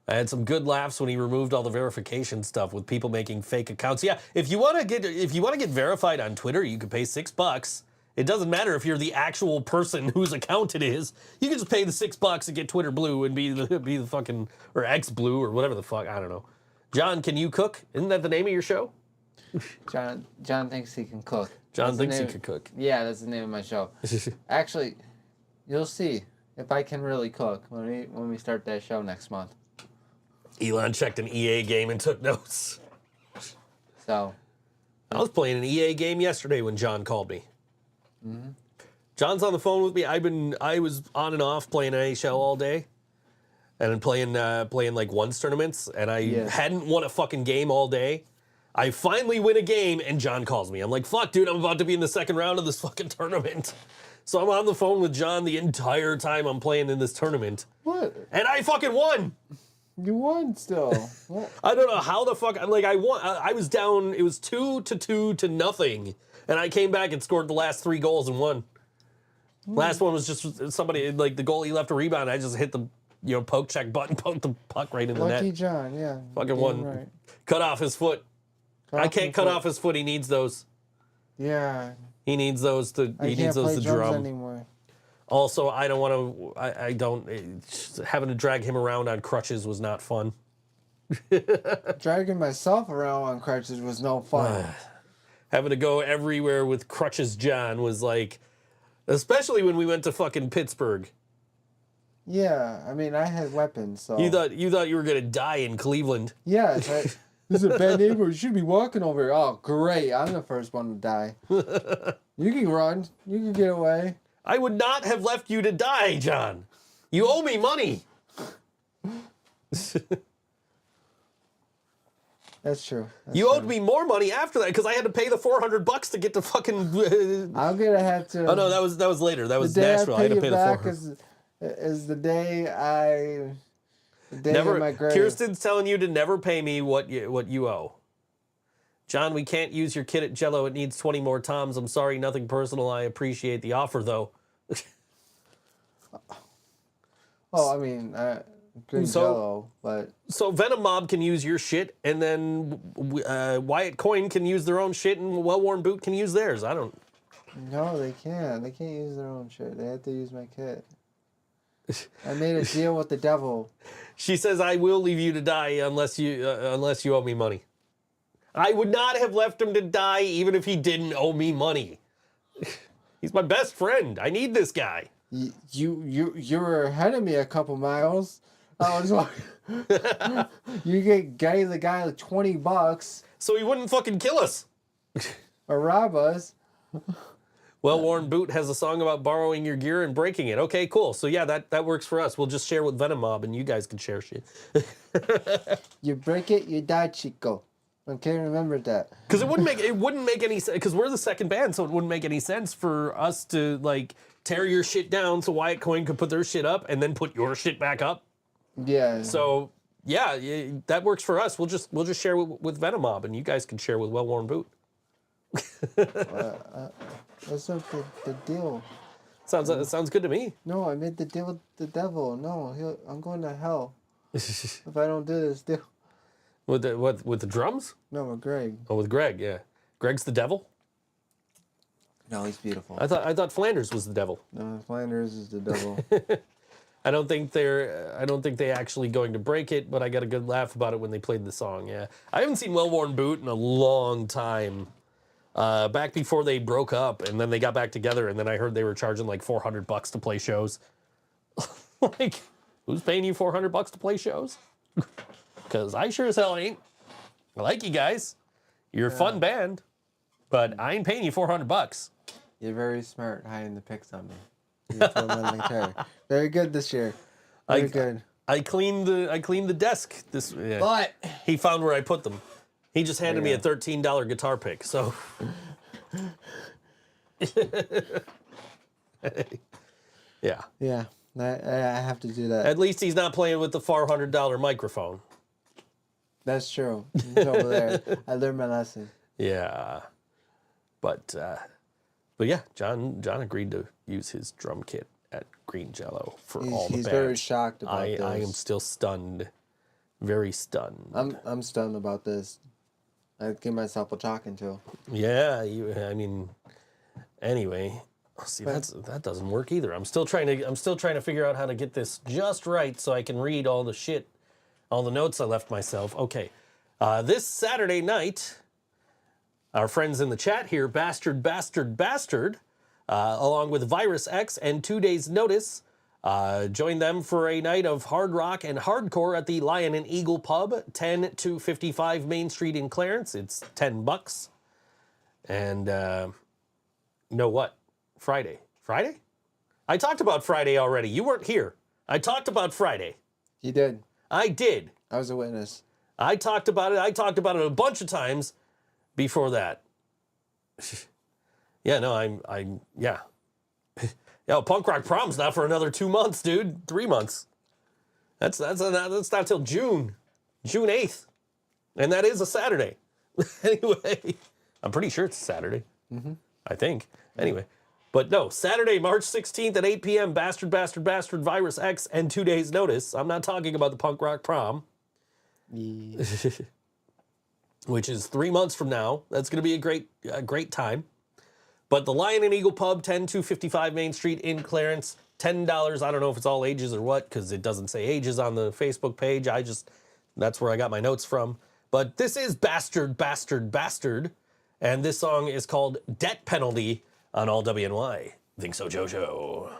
I had some good laughs when he removed all the verification stuff with people making fake accounts. Yeah, if you want to get verified on Twitter, you can pay $6. It doesn't matter if you're the actual person whose account it is. You can just pay the $6 and get Twitter Blue and be the fucking or X Blue or whatever the fuck. I don't know. John, can you cook? Isn't that the name of your show? John thinks he can cook. John thinks he can cook. Yeah, that's the name of my show. Actually, you'll see if I can really cook when we start that show next month. Elon checked an EA game and took notes. So, I was playing an EA game yesterday when John called me. John's on the phone with me. I was on and off playing NHL all day, and then playing like ones tournaments, and I hadn't won a fucking game all day. I finally win a game, and John calls me. I'm like, fuck, dude, I'm about to be in the second round of this fucking tournament. So I'm on the phone with John the entire time I'm playing in this tournament. What? And I fucking won. You won still. What? I don't know how the fuck, like I won. I was down, it was 2-2 to nothing. And I came back and scored the last 3 goals and won. Last one was just somebody, like the goalie left a rebound. I just hit the, poke check button, poked the puck right in the net. Lucky John, yeah. Fucking won. Right. Cut off his foot. I can't cut off his foot. He needs those. Yeah. He needs those to. I He can't needs those play to drums drum. anymore. Also, I don't want to. I don't. Having to drag him around on crutches was not fun. Dragging myself around on crutches was no fun. Having to go everywhere with crutches, John, was like, especially when we went to fucking Pittsburgh. Yeah, I mean, I had weapons, so. You thought you were gonna die in Cleveland. Yeah, it's like, this is a bad neighborhood. You should be walking over here. Oh, great. I'm the first one to die. You can run. You can get away. I would not have left you to die, John. You owe me money. That's true. You owed me more money after that because I had to pay the $400 to get to fucking. I'm gonna have to. Oh no, that was later. That was the day Nashville. I I had to pay pay you the back $400. is the day I. The day Never. of my grave. Kirsten's telling you to never pay me what you owe. John, we can't use your kit at Jello. It needs 20 more toms. I'm sorry, nothing personal. I appreciate the offer though. Oh, I mean, green Jello, but So Venom Mob can use your shit, and then Wyatt Coin can use their own shit, and Well Worn Boot can use theirs. I don't. no, they can't. They can't use their own shit. They have to use my kit. I made a deal with the devil. She says, "I will leave you to die unless you owe me money." I would not have left him to die even if he didn't owe me money. He's my best friend. I need this guy. You were ahead of me a couple miles. I was like, gave the guy like $20 So he wouldn't fucking kill us. or rob us. Well Worn Boot has a song about borrowing your gear and breaking it. Okay, cool. So yeah, that works for us. We'll just share with Venom Mob, and you guys can share shit. You break it, you die, Chico. Okay, remember that. Because it wouldn't make any sense. Because we're the second band, so it wouldn't make any sense for us to like tear your shit down so Wyatt Coin could put their shit up and then put your shit back up. Yeah. So yeah, that works for us. We'll just share with Venom Mob, and you guys can share with Well Worn Boot. What's up the deal? Sounds good to me. No, I made the deal with the devil. No, I'm going to hell if I don't do this deal. With the drums? No, with Greg. Oh, with Greg, yeah. Greg's the devil? No, he's beautiful. I thought Flanders was the devil. No, Flanders is the devil. I don't think they actually going to break it, but I got a good laugh about it when they played the song. Yeah, I haven't seen Well Worn Boot in a long time. Back before they broke up, and then they got back together, and then I heard they were charging like $400 to play shows. Like, who's paying you $400 to play shows? Because I sure as hell ain't. I like you guys. You're a fun band, but I ain't paying you $400. You're very smart hiding the pics on me. Very good this year. Very good. I cleaned the desk this. Yeah. But He found where I put them. He just handed me a $13 guitar pick. So. Yeah. yeah, I have to do that. At least he's not playing with the $400 microphone. That's true. It's over there. I learned my lesson. Yeah. But yeah, John agreed to use his drum kit at Green Jello for all the He's bands. very shocked about this. I am still stunned. Very stunned. I'm stunned about this. I give myself a talking to. Yeah, anyway. See, that doesn't work either. I'm still trying to figure out how to get this just right so I can read all the shit, all the notes I left myself. Okay. This Saturday night, our friends in the chat here, BastardBastardBastard, along with Virus X and 2 Days Notice, join them for a night of hard rock and hardcore at the Lion and Eagle Pub, 10 to 55 Main Street in Clarence. It's $10. And know what? Friday. Friday? I talked about Friday already. You weren't here. I talked about Friday. You did. I did. I was a witness. I talked about it. I talked about it a bunch of times before that. Yeah, no, yeah. Yeah, Punk Rock Prom's not for another 2 months, dude. 3 months. That's not till June 8th. And that is a Saturday. Anyway, I'm pretty sure it's a Saturday. I think. Anyway. But no, Saturday, March 16th at 8 p.m., Bastard, Bastard, Bastard, Virus X, and 2 days' notice. I'm not talking about the Punk Rock Prom. Yeah. Which is 3 months from now. That's going to be a great time. But the Lion and Eagle Pub, 10255 Main Street in Clarence, $10. I don't know if it's all ages or what, because it doesn't say ages on the Facebook page. That's where I got my notes from. But this is Bastard, Bastard, Bastard. And this song is called Debt Penalty on all WNY. ThinkSoJoE.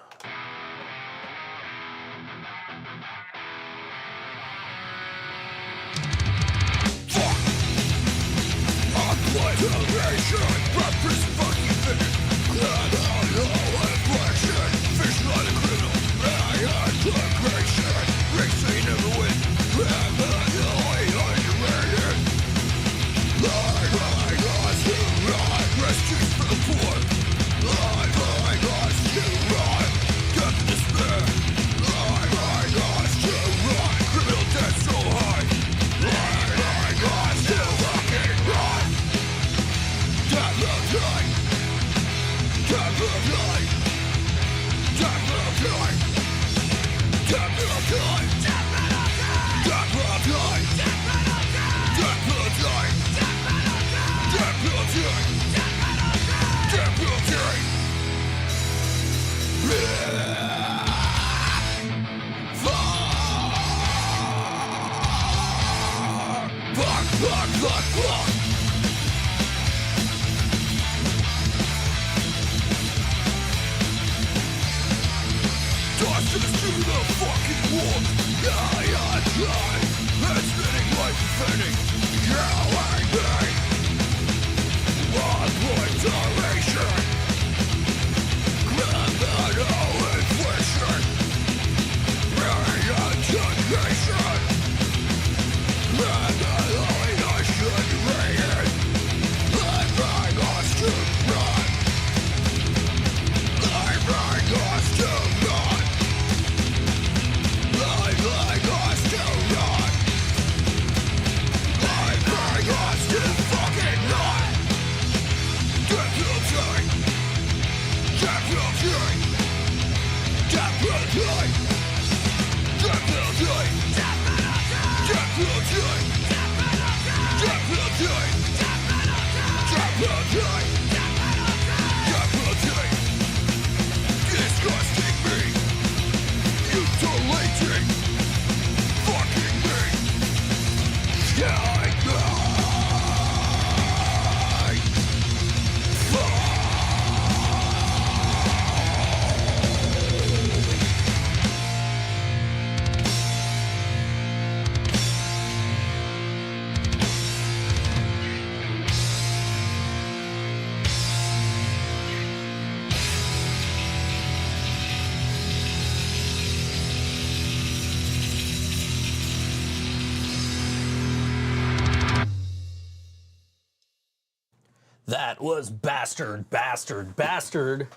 That was Bastard, Bastard, Bastard.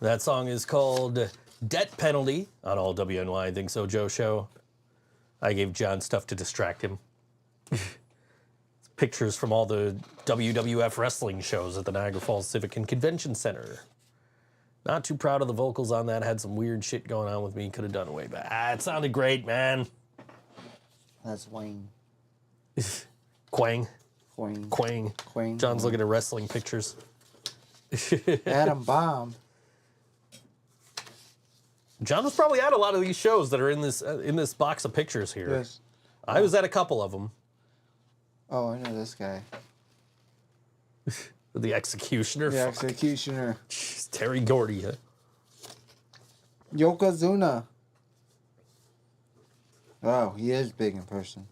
That song is called Debt Penalty on all WNY ThinkSoJoE show. I gave John stuff to distract him. Pictures from all the WWF wrestling shows at the Niagara Falls Civic and Convention Center. Not too proud of the vocals on that. Had some weird shit going on with me. Could have done away, but it sounded great, man. That's Wayne. Quang. Quang. Quang. Quang. John's looking at wrestling pictures. Adam Bomb. John was probably at a lot of these shows that are in this box of pictures here. Yes. I was at a couple of them. Oh, I know this guy. The Executioner. The Fuck. Executioner. Jeez, Terry Gordy, huh? Yokozuna. Wow, he is big in person.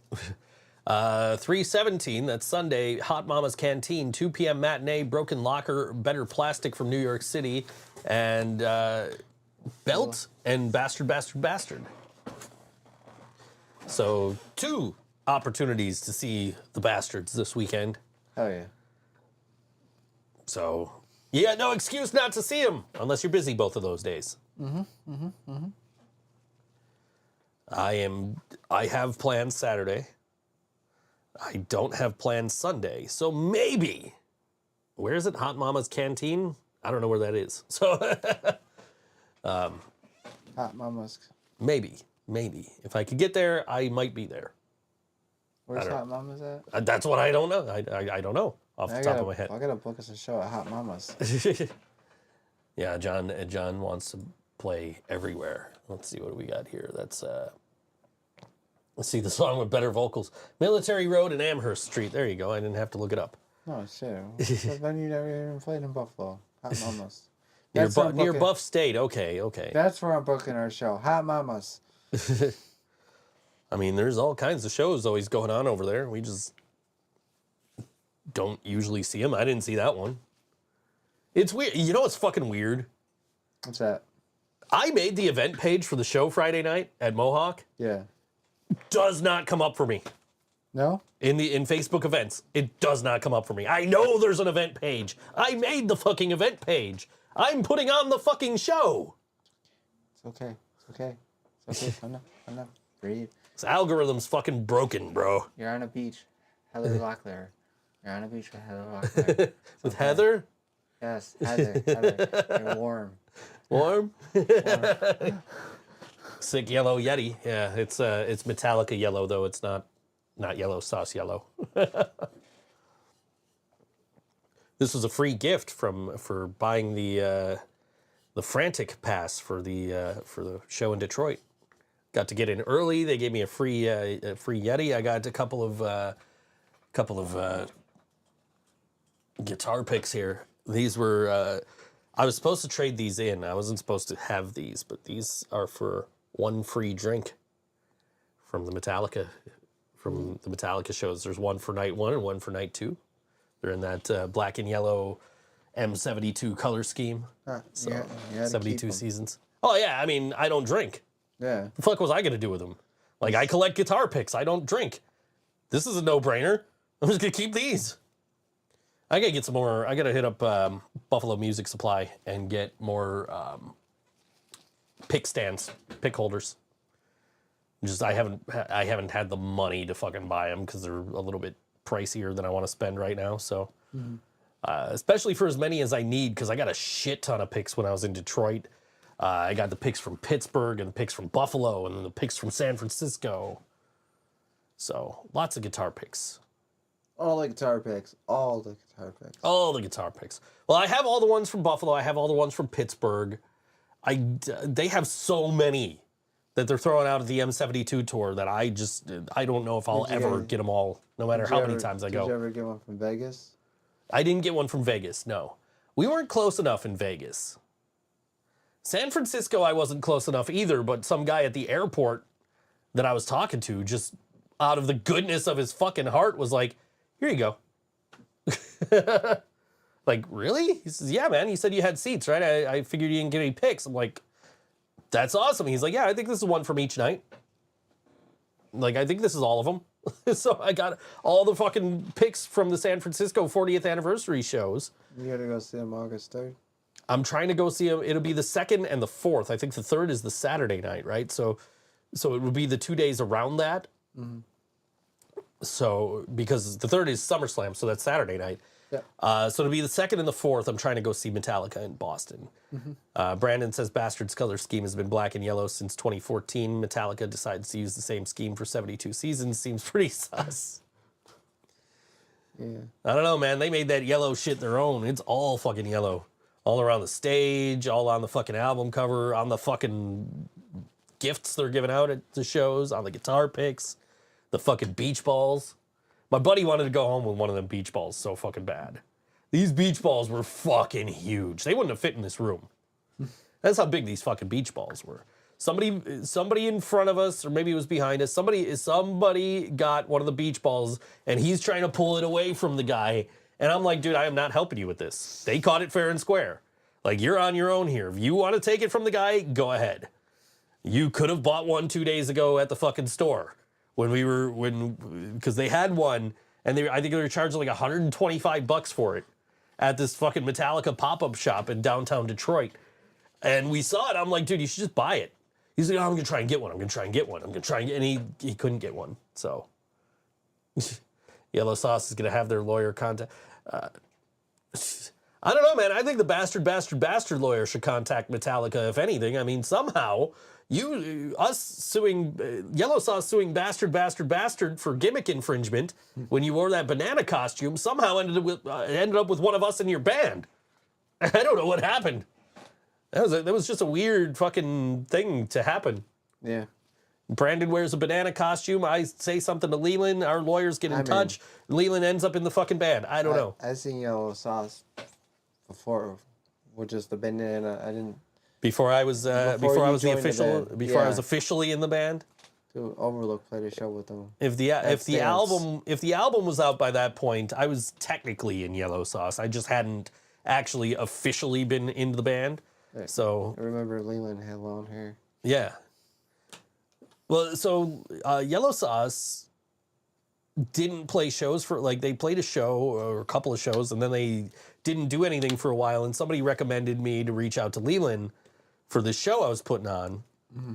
3/17, that's Sunday, Hot Mama's Canteen, 2 p.m. matinee, Broken Locker, Better Plastic from New York City, and Belt and Bastard, Bastard, Bastard. So 2 opportunities to see the Bastards this weekend. Oh, yeah. So you got no excuse not to see them, unless you're busy both of those days. I have plans Saturday. I don't have plans Sunday, so maybe. Where is it? Hot Mama's Canteen? I don't know where that is. So Hot Mama's. maybe. If I could get there, I might be there. Where's Hot Mama's at? That's what I don't know. I don't know off the top of my head. I gotta book us a show at Hot Mama's. Yeah, John wants to play everywhere. Let's see what we got here. Let's see the song with better vocals. Military Road and Amherst Street. There you go. I didn't have to look it up. No, shit. What venue never even played in Buffalo? Hot Mama's. Near Buff State. Okay. That's where I'm booking our show. Hot Mama's. I mean, there's all kinds of shows always going on over there. We just don't usually see them. I didn't see that one. It's weird. You know what's fucking weird? What's that? I made the event page for the show Friday night at Mohawk. Yeah. Does not come up for me. No? In Facebook events, it does not come up for me. I know there's an event page. I made the fucking event page. I'm putting on the fucking show. It's okay. Calm down. Breathe. This algorithm's fucking broken, bro. You're on a beach. Heather Locklear. You're on a beach with Heather Locklear. With Heather? Yes, Heather. You're warm. Warm? Sick yellow Yeti. Yeah, it's Metallica yellow though. It's not yellow sauce yellow. This was a free gift for buying the Frantic Pass for the show in Detroit. Got to get in early. They gave me a free Yeti. I got a couple of guitar picks here. These were I was supposed to trade these in. I wasn't supposed to have these, but these are for one free drink from the Metallica shows. There's one for night 1 and one for night 2. They're in that black and yellow M72 color scheme. So yeah, 72 seasons. Oh yeah, I mean, I don't drink. Yeah. The fuck was I gonna do with them? Like, I collect guitar picks. I don't drink. This is a no-brainer. I'm just gonna keep these. I gotta get some more. I gotta hit up Buffalo Music Supply and get more pick stands, pick holders. I haven't had the money to fucking buy them because they're a little bit pricier than I want to spend right now. So, especially for as many as I need, because I got a shit ton of picks when I was in Detroit. I got the picks from Pittsburgh and the picks from Buffalo and then the picks from San Francisco. So lots of guitar picks. All the guitar picks. All the guitar picks. Well, I have all the ones from Buffalo. I have all the ones from Pittsburgh. They have so many that they're throwing out at the M72 tour that I don't know if I'll ever get them all, no matter how many times I go. Did you ever get one from Vegas? I didn't get one from Vegas, no. We weren't close enough in Vegas. San Francisco, I wasn't close enough either, but some guy at the airport that I was talking to, just out of the goodness of his fucking heart, was like, here you go. Like, really? He says, yeah, man. He said you had seats, right? I figured you didn't get any picks. I'm like, that's awesome. He's like, yeah, I think this is one from each night. Like, I think this is all of them. So I got all the fucking picks from the San Francisco 40th anniversary shows. You gotta go see them August 3rd. I'm trying to go see them. It'll be the 2nd and the 4th. I think the 3rd is the Saturday night, right? So it would be the 2 days around that. Mm-hmm. So, because the 3rd is SummerSlam, so that's Saturday night. Yeah. So it'll be the 2nd and the 4th. I'm trying to go see Metallica in Boston. Mm-hmm. Brandon says Bastard's color scheme has been black and yellow since 2014. Metallica decides to use the same scheme for 72 seasons. Seems pretty sus. Yeah. I don't know, man. They made that yellow shit their own. It's all fucking yellow. All around the stage, all on the fucking album cover, on the fucking gifts they're giving out at the shows, on the guitar picks, the fucking beach balls. My buddy wanted to go home with one of them beach balls so fucking bad. These beach balls were fucking huge. They wouldn't have fit in this room. That's how big these fucking beach balls were. Somebody in front of us, or maybe it was behind us. Somebody got one of the beach balls, and he's trying to pull it away from the guy. And I'm like, dude, I am not helping you with this. They caught it fair and square. Like, you're on your own here. If you want to take it from the guy, go ahead. You could have bought one 2 days ago at the fucking store because they had one, and I think they were charging like $125 for it at this fucking Metallica pop-up shop in downtown Detroit. And we saw it. I'm like, dude, you should just buy it. He's like, oh, I'm going to try and get one. And he couldn't get one. So Yellow Sauce is going to have their lawyer contact. I don't know, man. I think the Bastard lawyer should contact Metallica, if anything. I mean, somehow, Yellow Sauce suing Bastard for gimmick infringement when you wore that banana costume somehow ended up with one of us in your band. I don't know what happened. That was just a weird fucking thing to happen. Yeah. Brandon wears a banana costume. I say something to Leland. Our lawyers get in touch. Leland ends up in the fucking band. I don't know. I've seen Yellow Sauce before, with just the banana. I didn't. Before I was officially in the band. To Overlook played a show with them. If the album was out by that point, I was technically in Yellow Sauce. I just hadn't actually officially been in the band. Right. So I remember Leland had long hair. Yeah. Well, so Yellow Sauce didn't play shows they played a show or a couple of shows, and then they didn't do anything for a while, and somebody recommended me to reach out to Leland for this show I was putting on. Mm-hmm.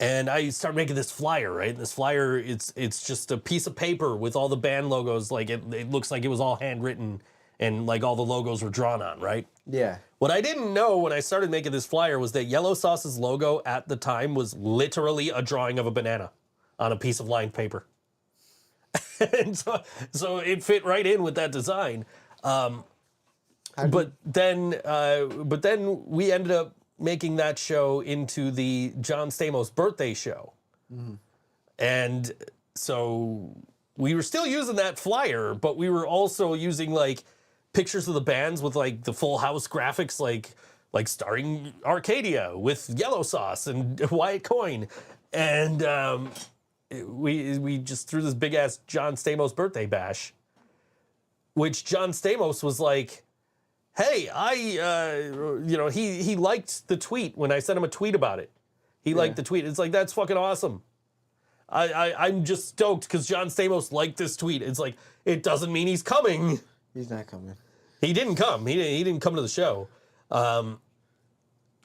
And I started making this flyer, right? And this flyer, it's just a piece of paper with all the band logos. Like, it looks like it was all handwritten, and like all the logos were drawn on, right? Yeah. What I didn't know when I started making this flyer was that Yellow Sauce's logo at the time was literally a drawing of a banana on a piece of lined paper. And so it fit right in with that design. But then we ended up making that show into the John Stamos birthday show. Mm-hmm. And so we were still using that flyer, but we were also using like pictures of the bands with like the Full House graphics, like starring Arcadia with Yellow Sauce and Wyatt Coyne. And we just threw this big ass John Stamos birthday bash, which John Stamos was like, hey, he liked the tweet when I sent him a tweet about it. He liked the tweet. It's like, that's fucking awesome. I'm just stoked because John Stamos liked this tweet. It's like, it doesn't mean he's coming. He's not coming. He didn't come. He didn't come to the show.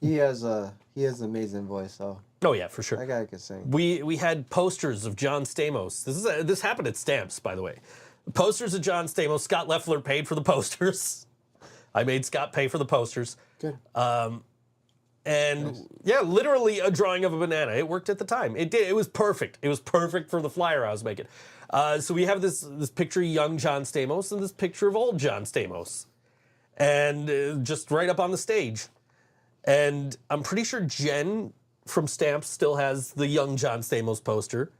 He has an amazing voice, though. Oh yeah, for sure. That guy could sing. We had posters of John Stamos. This happened at Stamps, by the way. Posters of John Stamos. Scott Leffler paid for the posters. I made Scott pay for the posters. Good. Nice. Yeah, literally a drawing of a banana. It worked at the time. It did. It was perfect. It was perfect for the flyer I was making. So we have this picture of young John Stamos and this picture of old John Stamos, and just right up on the stage. And I'm pretty sure Jen from Stamps still has the young John Stamos poster,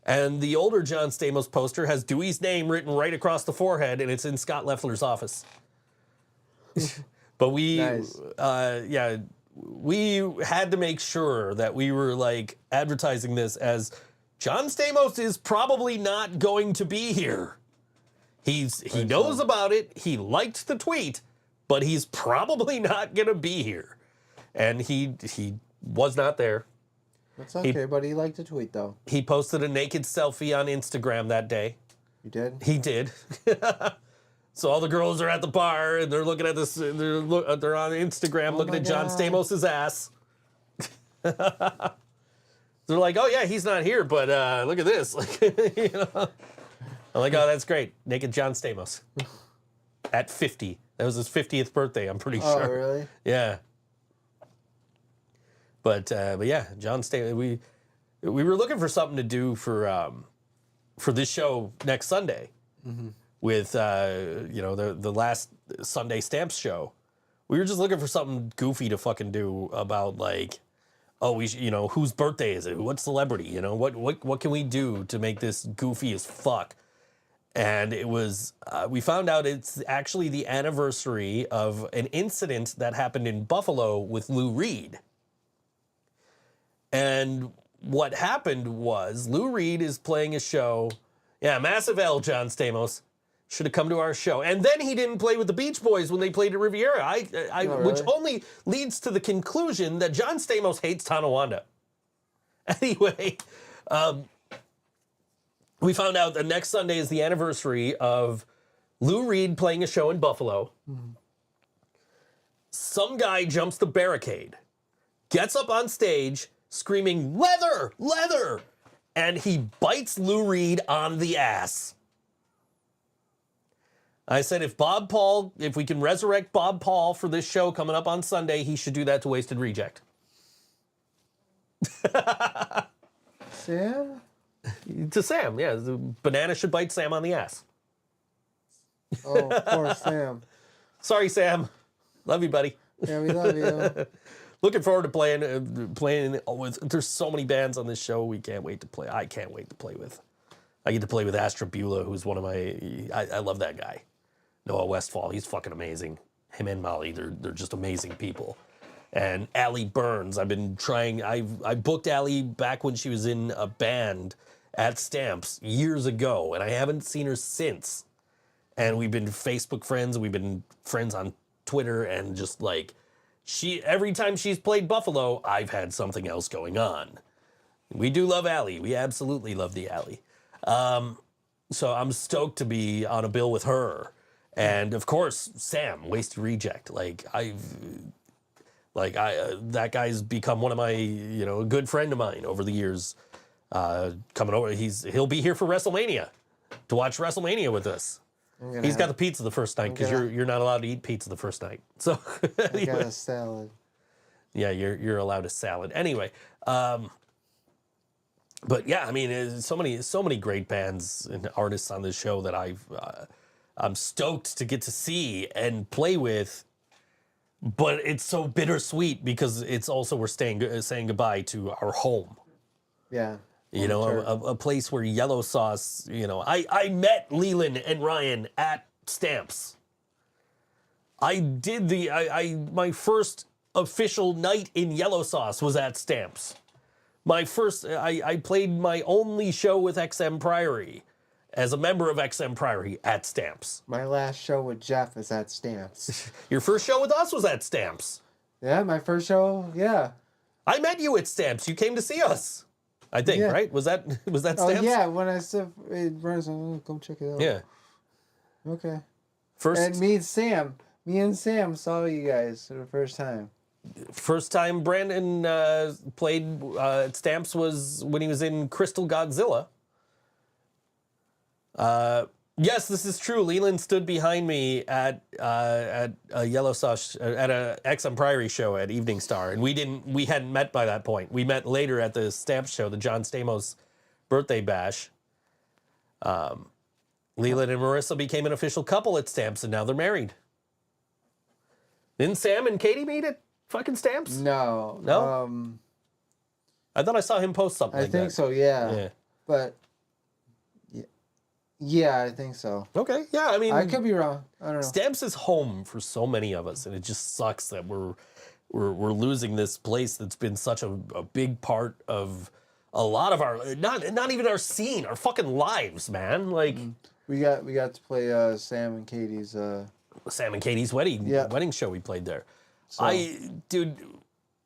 and the older John Stamos poster has Dewey's name written right across the forehead, and it's in Scott Leffler's office. But we had to make sure that we were like advertising this as John Stamos is probably not going to be here. He knows about it. He liked the tweet, but he's probably not going to be here. And he was not there. That's okay, but he liked the tweet, though. He posted a naked selfie on Instagram that day. You did? He did. So all the girls are at the bar, and they're looking at this. They're on Instagram looking at John Stamos' ass. They're like, "Oh yeah, he's not here, but look at this." Like, you know? I'm like, "Oh, that's great, naked John Stamos." At 50, that was his 50th birthday. I'm pretty sure. Oh really? Yeah. But yeah, John Stamos. We were looking for something to do for this show next Sunday. Mm-hmm. With the last Sunday Stamps show, we were just looking for something goofy to fucking do about like, whose birthday is it? What celebrity? What can we do to make this goofy as fuck? And it was we found out it's actually the anniversary of an incident that happened in Buffalo with Lou Reed. And what happened was Lou Reed is playing a show. Yeah, massive L, John Stamos. Should have come to our show. And then he didn't play with the Beach Boys when they played at Riviera. Which only leads to the conclusion that John Stamos hates Tonawanda. Anyway, we found out that next Sunday is the anniversary of Lou Reed playing a show in Buffalo. Some guy jumps the barricade, gets up on stage, screaming, "Leather! Leather!" And he bites Lou Reed on the ass. I said, if we can resurrect Bob Paul for this show coming up on Sunday, he should do that to Wasted Reject. Sam? To Sam, yeah. The banana should bite Sam on the ass. Oh, poor Sam. Sorry, Sam. Love you, buddy. Yeah, we love you. Looking forward to playing with. There's so many bands on this show we can't wait to play. I can't wait to play with. I get to play with Astra Beulah, who's one of my. I love that guy. Noah Westfall, he's fucking amazing. Him and Molly, they're just amazing people. And Allie Burns, I've been trying. I booked Allie back when she was in a band at Stamps years ago, and I haven't seen her since. And we've been Facebook friends. We've been friends on Twitter, and just like. Every time she's played Buffalo, I've had something else going on. We do love Allie. We absolutely love the Allie. So I'm stoked to be on a bill with her. And of course, Sam, Wasted Reject. That guy's become one of my, a good friend of mine over the years. Coming over, he'll be here for WrestleMania to watch WrestleMania with us. He's got the pizza the first night because you're not allowed to eat pizza the first night. So I got a salad. Yeah, you're allowed a salad. Anyway, but yeah, I mean, so many great bands and artists on this show that I'm stoked to get to see and play with. But it's so bittersweet because it's also we're saying goodbye to our home. Yeah. A place where Yellow Sauce, I met Leland and Ryan at Stamps. I did my first official night in Yellow Sauce was at Stamps. I played my only show with XM Priory as a member of XM Priory at Stamps. My last show with Jeff is at Stamps. Your first show with us was at Stamps. Yeah, my first show, yeah. I met you at Stamps. You came to see us. I think, right? Was that Stamps? Oh, yeah, when I said, come check it out. Yeah. Okay. And me and Sam saw you guys for the first time. First time Brandon played at Stamps was when he was in Crystal Godzilla. Yes, this is true. Leland stood behind me at a Yellow Sauce at a XM Priory show at Evening Star, and we hadn't met by that point. We met later at the Stamps show, the John Stamos birthday bash. Leland and Marissa became an official couple at Stamps, and now they're married. Didn't Sam and Katie meet at fucking Stamps? No. I thought I saw him post something like that. I think so, yeah. But yeah, I think so. Okay, yeah, I mean, I could be wrong. I don't know. Stamps is home for so many of us, and it just sucks that we're losing this place that's been such a big part of a lot of our not even our scene, our fucking lives, man. Like we got to play Sam and Katie's wedding show we played there. So.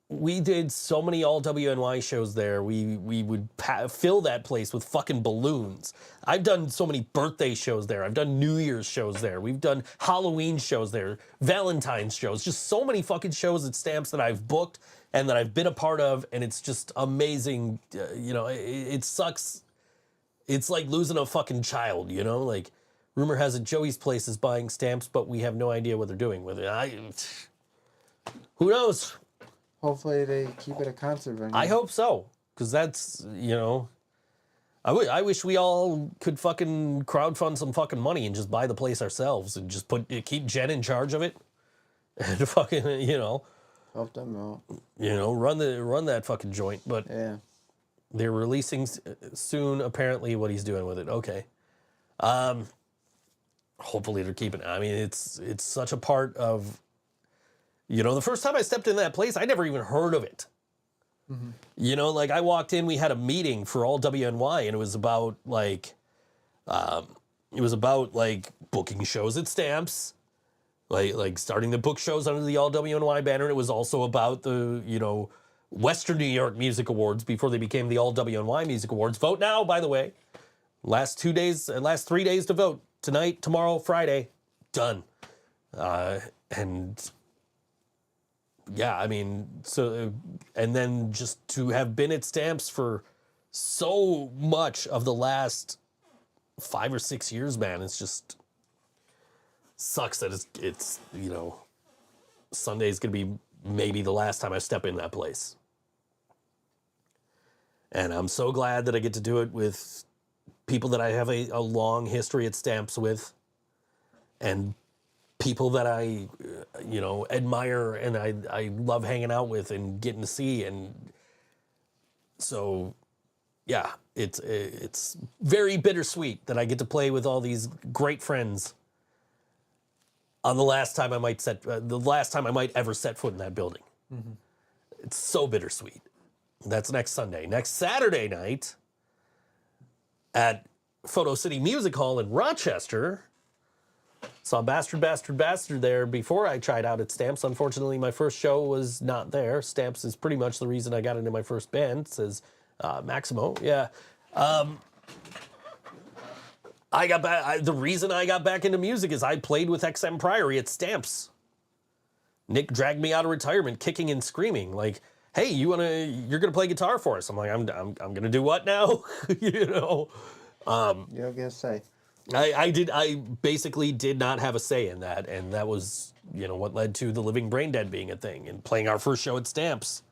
We did so many all WNY shows there. We would fill that place with fucking balloons. I've done so many birthday shows there. I've done New Year's shows there. We've done Halloween shows there, Valentine's shows, just so many fucking shows at Stamps that I've booked and that I've been a part of, and it's just amazing. It sucks. It's like losing a fucking child, Like, rumor has it Joey's Place is buying Stamps, but we have no idea what they're doing with it. Who knows? Hopefully they keep it a concert venue. I hope so, because that's, I wish we all could fucking crowdfund some fucking money and just buy the place ourselves and just keep Jen in charge of it and fucking, help them out. Run that fucking joint. But yeah, they're releasing soon, apparently, what he's doing with it. Okay. Hopefully they're keeping it. I mean, it's such a part of. The first time I stepped in that place, I never even heard of it. You know, like I walked in, we had a meeting for all WNY, and it was about like booking shows at Stamps, like starting to book shows under the all WNY banner. And it was also about the, you know, Western New York Music Awards before they became the all WNY Music Awards. Vote now, by the way. Last 3 days to vote. Tonight, tomorrow, Friday. Done. And yeah, I mean, so, and then just to have been at Stamps for so much of the last 5 or 6 years, man, it's just sucks that it's you know, Sunday's gonna be maybe the last time I step in that place. And I'm so glad that I get to do it with people that I have a long history at Stamps with, and people that I, you know, admire and I love hanging out with and getting to see. And so, yeah, it's very bittersweet that I get to play with all these great friends on the last time I might ever set foot in that building. It's so bittersweet. That's next Sunday. Next Saturday night at Photo City Music Hall in Rochester. Saw Bastard Bastard Bastard there before I tried out at Stamps. Unfortunately, my first show was not there. Stamps is pretty much the reason I got into my first band, says Maximo. Yeah. The reason I got back into music is I played with XM Priory at Stamps. Nick dragged me out of retirement kicking and screaming like, hey, you're gonna play guitar for us. I'm like, I'm gonna do what now? You know. You're gonna say. I basically did not have a say in that, and that was, you know, what led to the Living Brain Dead being a thing and playing our first show at Stamps.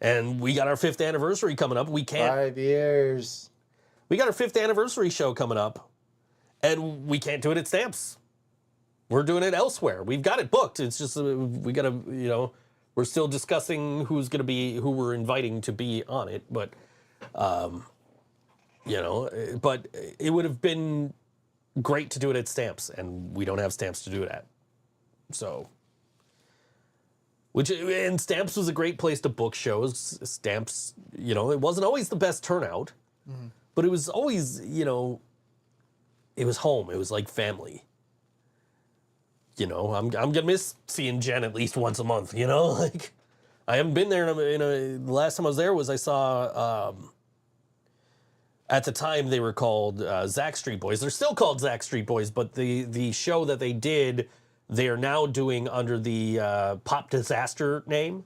And we got our 5th anniversary coming up. 5 years. We got our 5th anniversary show coming up, and we can't do it at Stamps. We're doing it elsewhere. We've got it booked. It's just we gotta, you know, we're still discussing who we're inviting to be on it, but you know, but it would have been great to do it at Stamps, and we don't have Stamps to do it at. So, and Stamps was a great place to book shows. Stamps, you know, it wasn't always the best turnout, but it was always, you know, it was home. It was like family. You know, I'm gonna miss seeing Jen at least once a month. You know, like I haven't been there the last time I was there was I saw. At the time, they were called Zack Street Boys. They're still called Zack Street Boys, but the show that they did, they are now doing under the Pop Disaster name,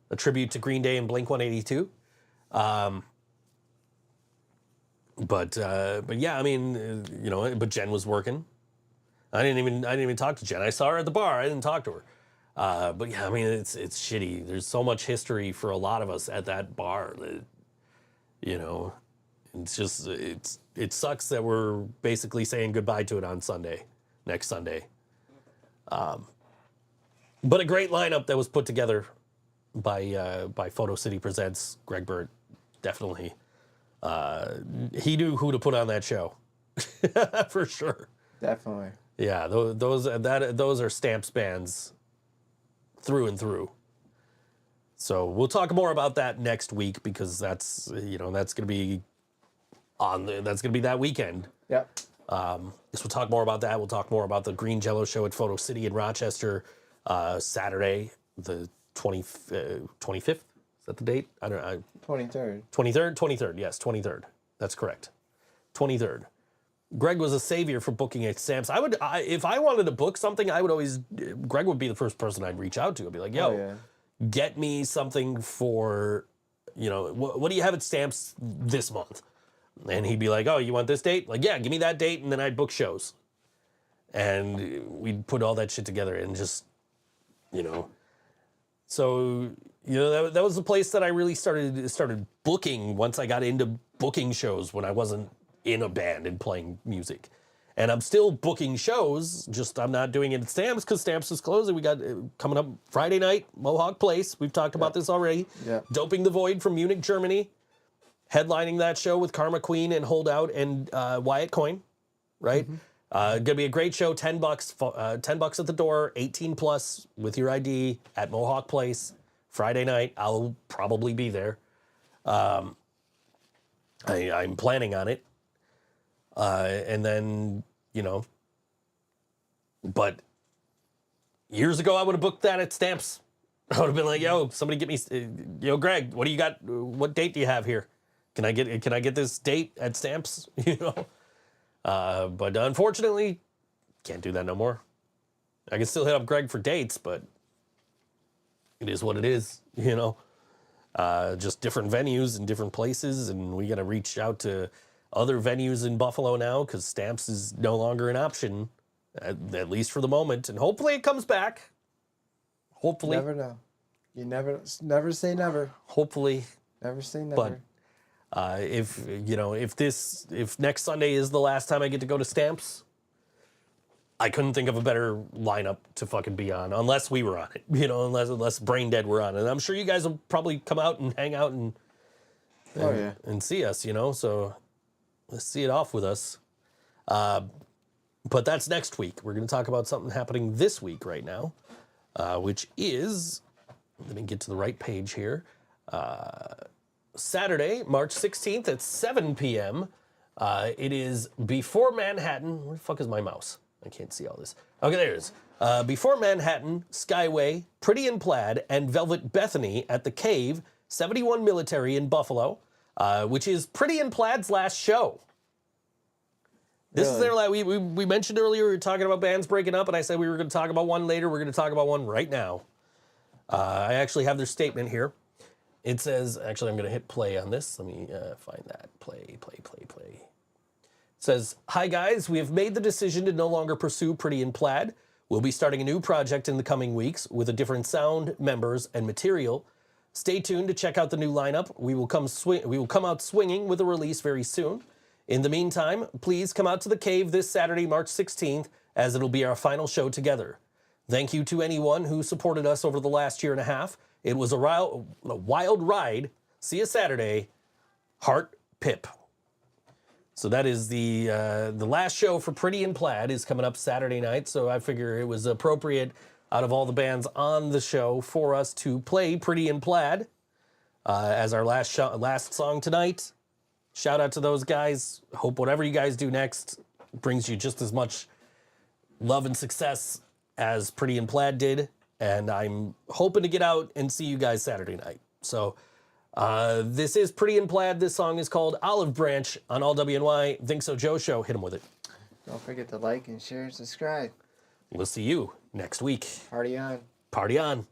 a tribute to Green Day and Blink-182. But yeah, I mean, you know, but Jen was working. I didn't even talk to Jen. I saw her at the bar. I didn't talk to her. But yeah, I mean, it's shitty. There's so much history for a lot of us at that bar that, you know. It's just, it sucks that we're basically saying goodbye to it on Sunday, next Sunday. But a great lineup that was put together by Photo City Presents. Greg Burt, definitely. He knew who to put on that show, for sure. Definitely. Yeah, those are Stamps bands through and through. So we'll talk more about that next week because that's going to be that weekend. Yep. So we'll talk more about that. We'll talk more about the Green Jello show at Photo City in Rochester, Saturday, the 25th. Is that the date? I don't know. 23rd. 23rd. Yes, 23rd. That's correct. 23rd. Greg was a savior for booking at Stamps. If I wanted to book something, Greg would be the first person I'd reach out to. I'd be like, yo, get me something for, you know, what do you have at Stamps this month? And he'd be like, oh, you want this date? Like, yeah, give me that date, and then I'd book shows. And we'd put all that shit together and just, you know. So, you know, that was the place that I really started booking once I got into booking shows when I wasn't in a band and playing music. And I'm still booking shows, just I'm not doing it at Stamps because Stamps is closing. We got coming up Friday night, Mohawk Place. We've talked about this already. Yeah. Doping the Void from Munich, Germany. Headlining that show with Karma Queen and Holdout and Wyatt Coyne, right? Gonna be a great show. $10 at the door, 18 plus with your ID at Mohawk Place, Friday night, I'll probably be there. I'm planning on it. And then, you know, but years ago, I would have booked that at Stamps. I would have been like, yo, somebody get me, yo, Greg, what do you got? What date do you have here? Can I get this date at Stamps? You know? But unfortunately, can't do that no more. I can still hit up Greg for dates, but it is what it is, you know? Just different venues and different places, and we got to reach out to other venues in Buffalo now because Stamps is no longer an option, at least for the moment, and hopefully it comes back. Hopefully. Never know. You never say never. Hopefully. Never say never. But if next Sunday is the last time I get to go to Stamps, I couldn't think of a better lineup to fucking be on, unless we were on it, you know, unless Brain Dead were on it. And I'm sure you guys will probably come out and hang out and see us, you know, so let's see it off with us. But that's next week. We're going to talk about something happening this week right now, which is, let me get to the right page here, Saturday, March 16th at 7 p.m. It is Before Manhattan. Where the fuck is my mouse? I can't see all this. Okay, there it is. Before Manhattan, Skyway, Pretty in Plaid, and Velvet Bethany at the Cave, 71 Military in Buffalo, which is Pretty in Plaid's last show. This is their last. We mentioned earlier we were talking about bands breaking up, and I said we were going to talk about one later. We're going to talk about one right now. I actually have their statement here. It says, actually, I'm going to hit play on this. Let me find that. Play. It says, "Hi guys, we have made the decision to no longer pursue Pretty in Plaid. We'll be starting a new project in the coming weeks with a different sound, members, and material. Stay tuned to check out the new lineup. We will come out swinging with a release very soon. In the meantime, please come out to the Cave this Saturday, March 16th, as it'll be our final show together. Thank you to anyone who supported us over the last year and a half. It was a wild ride. See you Saturday. Heart, Pip." So that is the last show for Pretty in Plaid is coming up Saturday night. So I figure it was appropriate out of all the bands on the show for us to play Pretty in Plaid as our last song tonight. Shout out to those guys. Hope whatever you guys do next brings you just as much love and success as Pretty in Plaid did. And I'm hoping to get out and see you guys Saturday night. So this is Pretty in Plaid. This song is called Olive Branch on All WNY. ThinkSoJoE Show. Hit them with it. Don't forget to like and share and subscribe. We'll see you next week. Party on. Party on.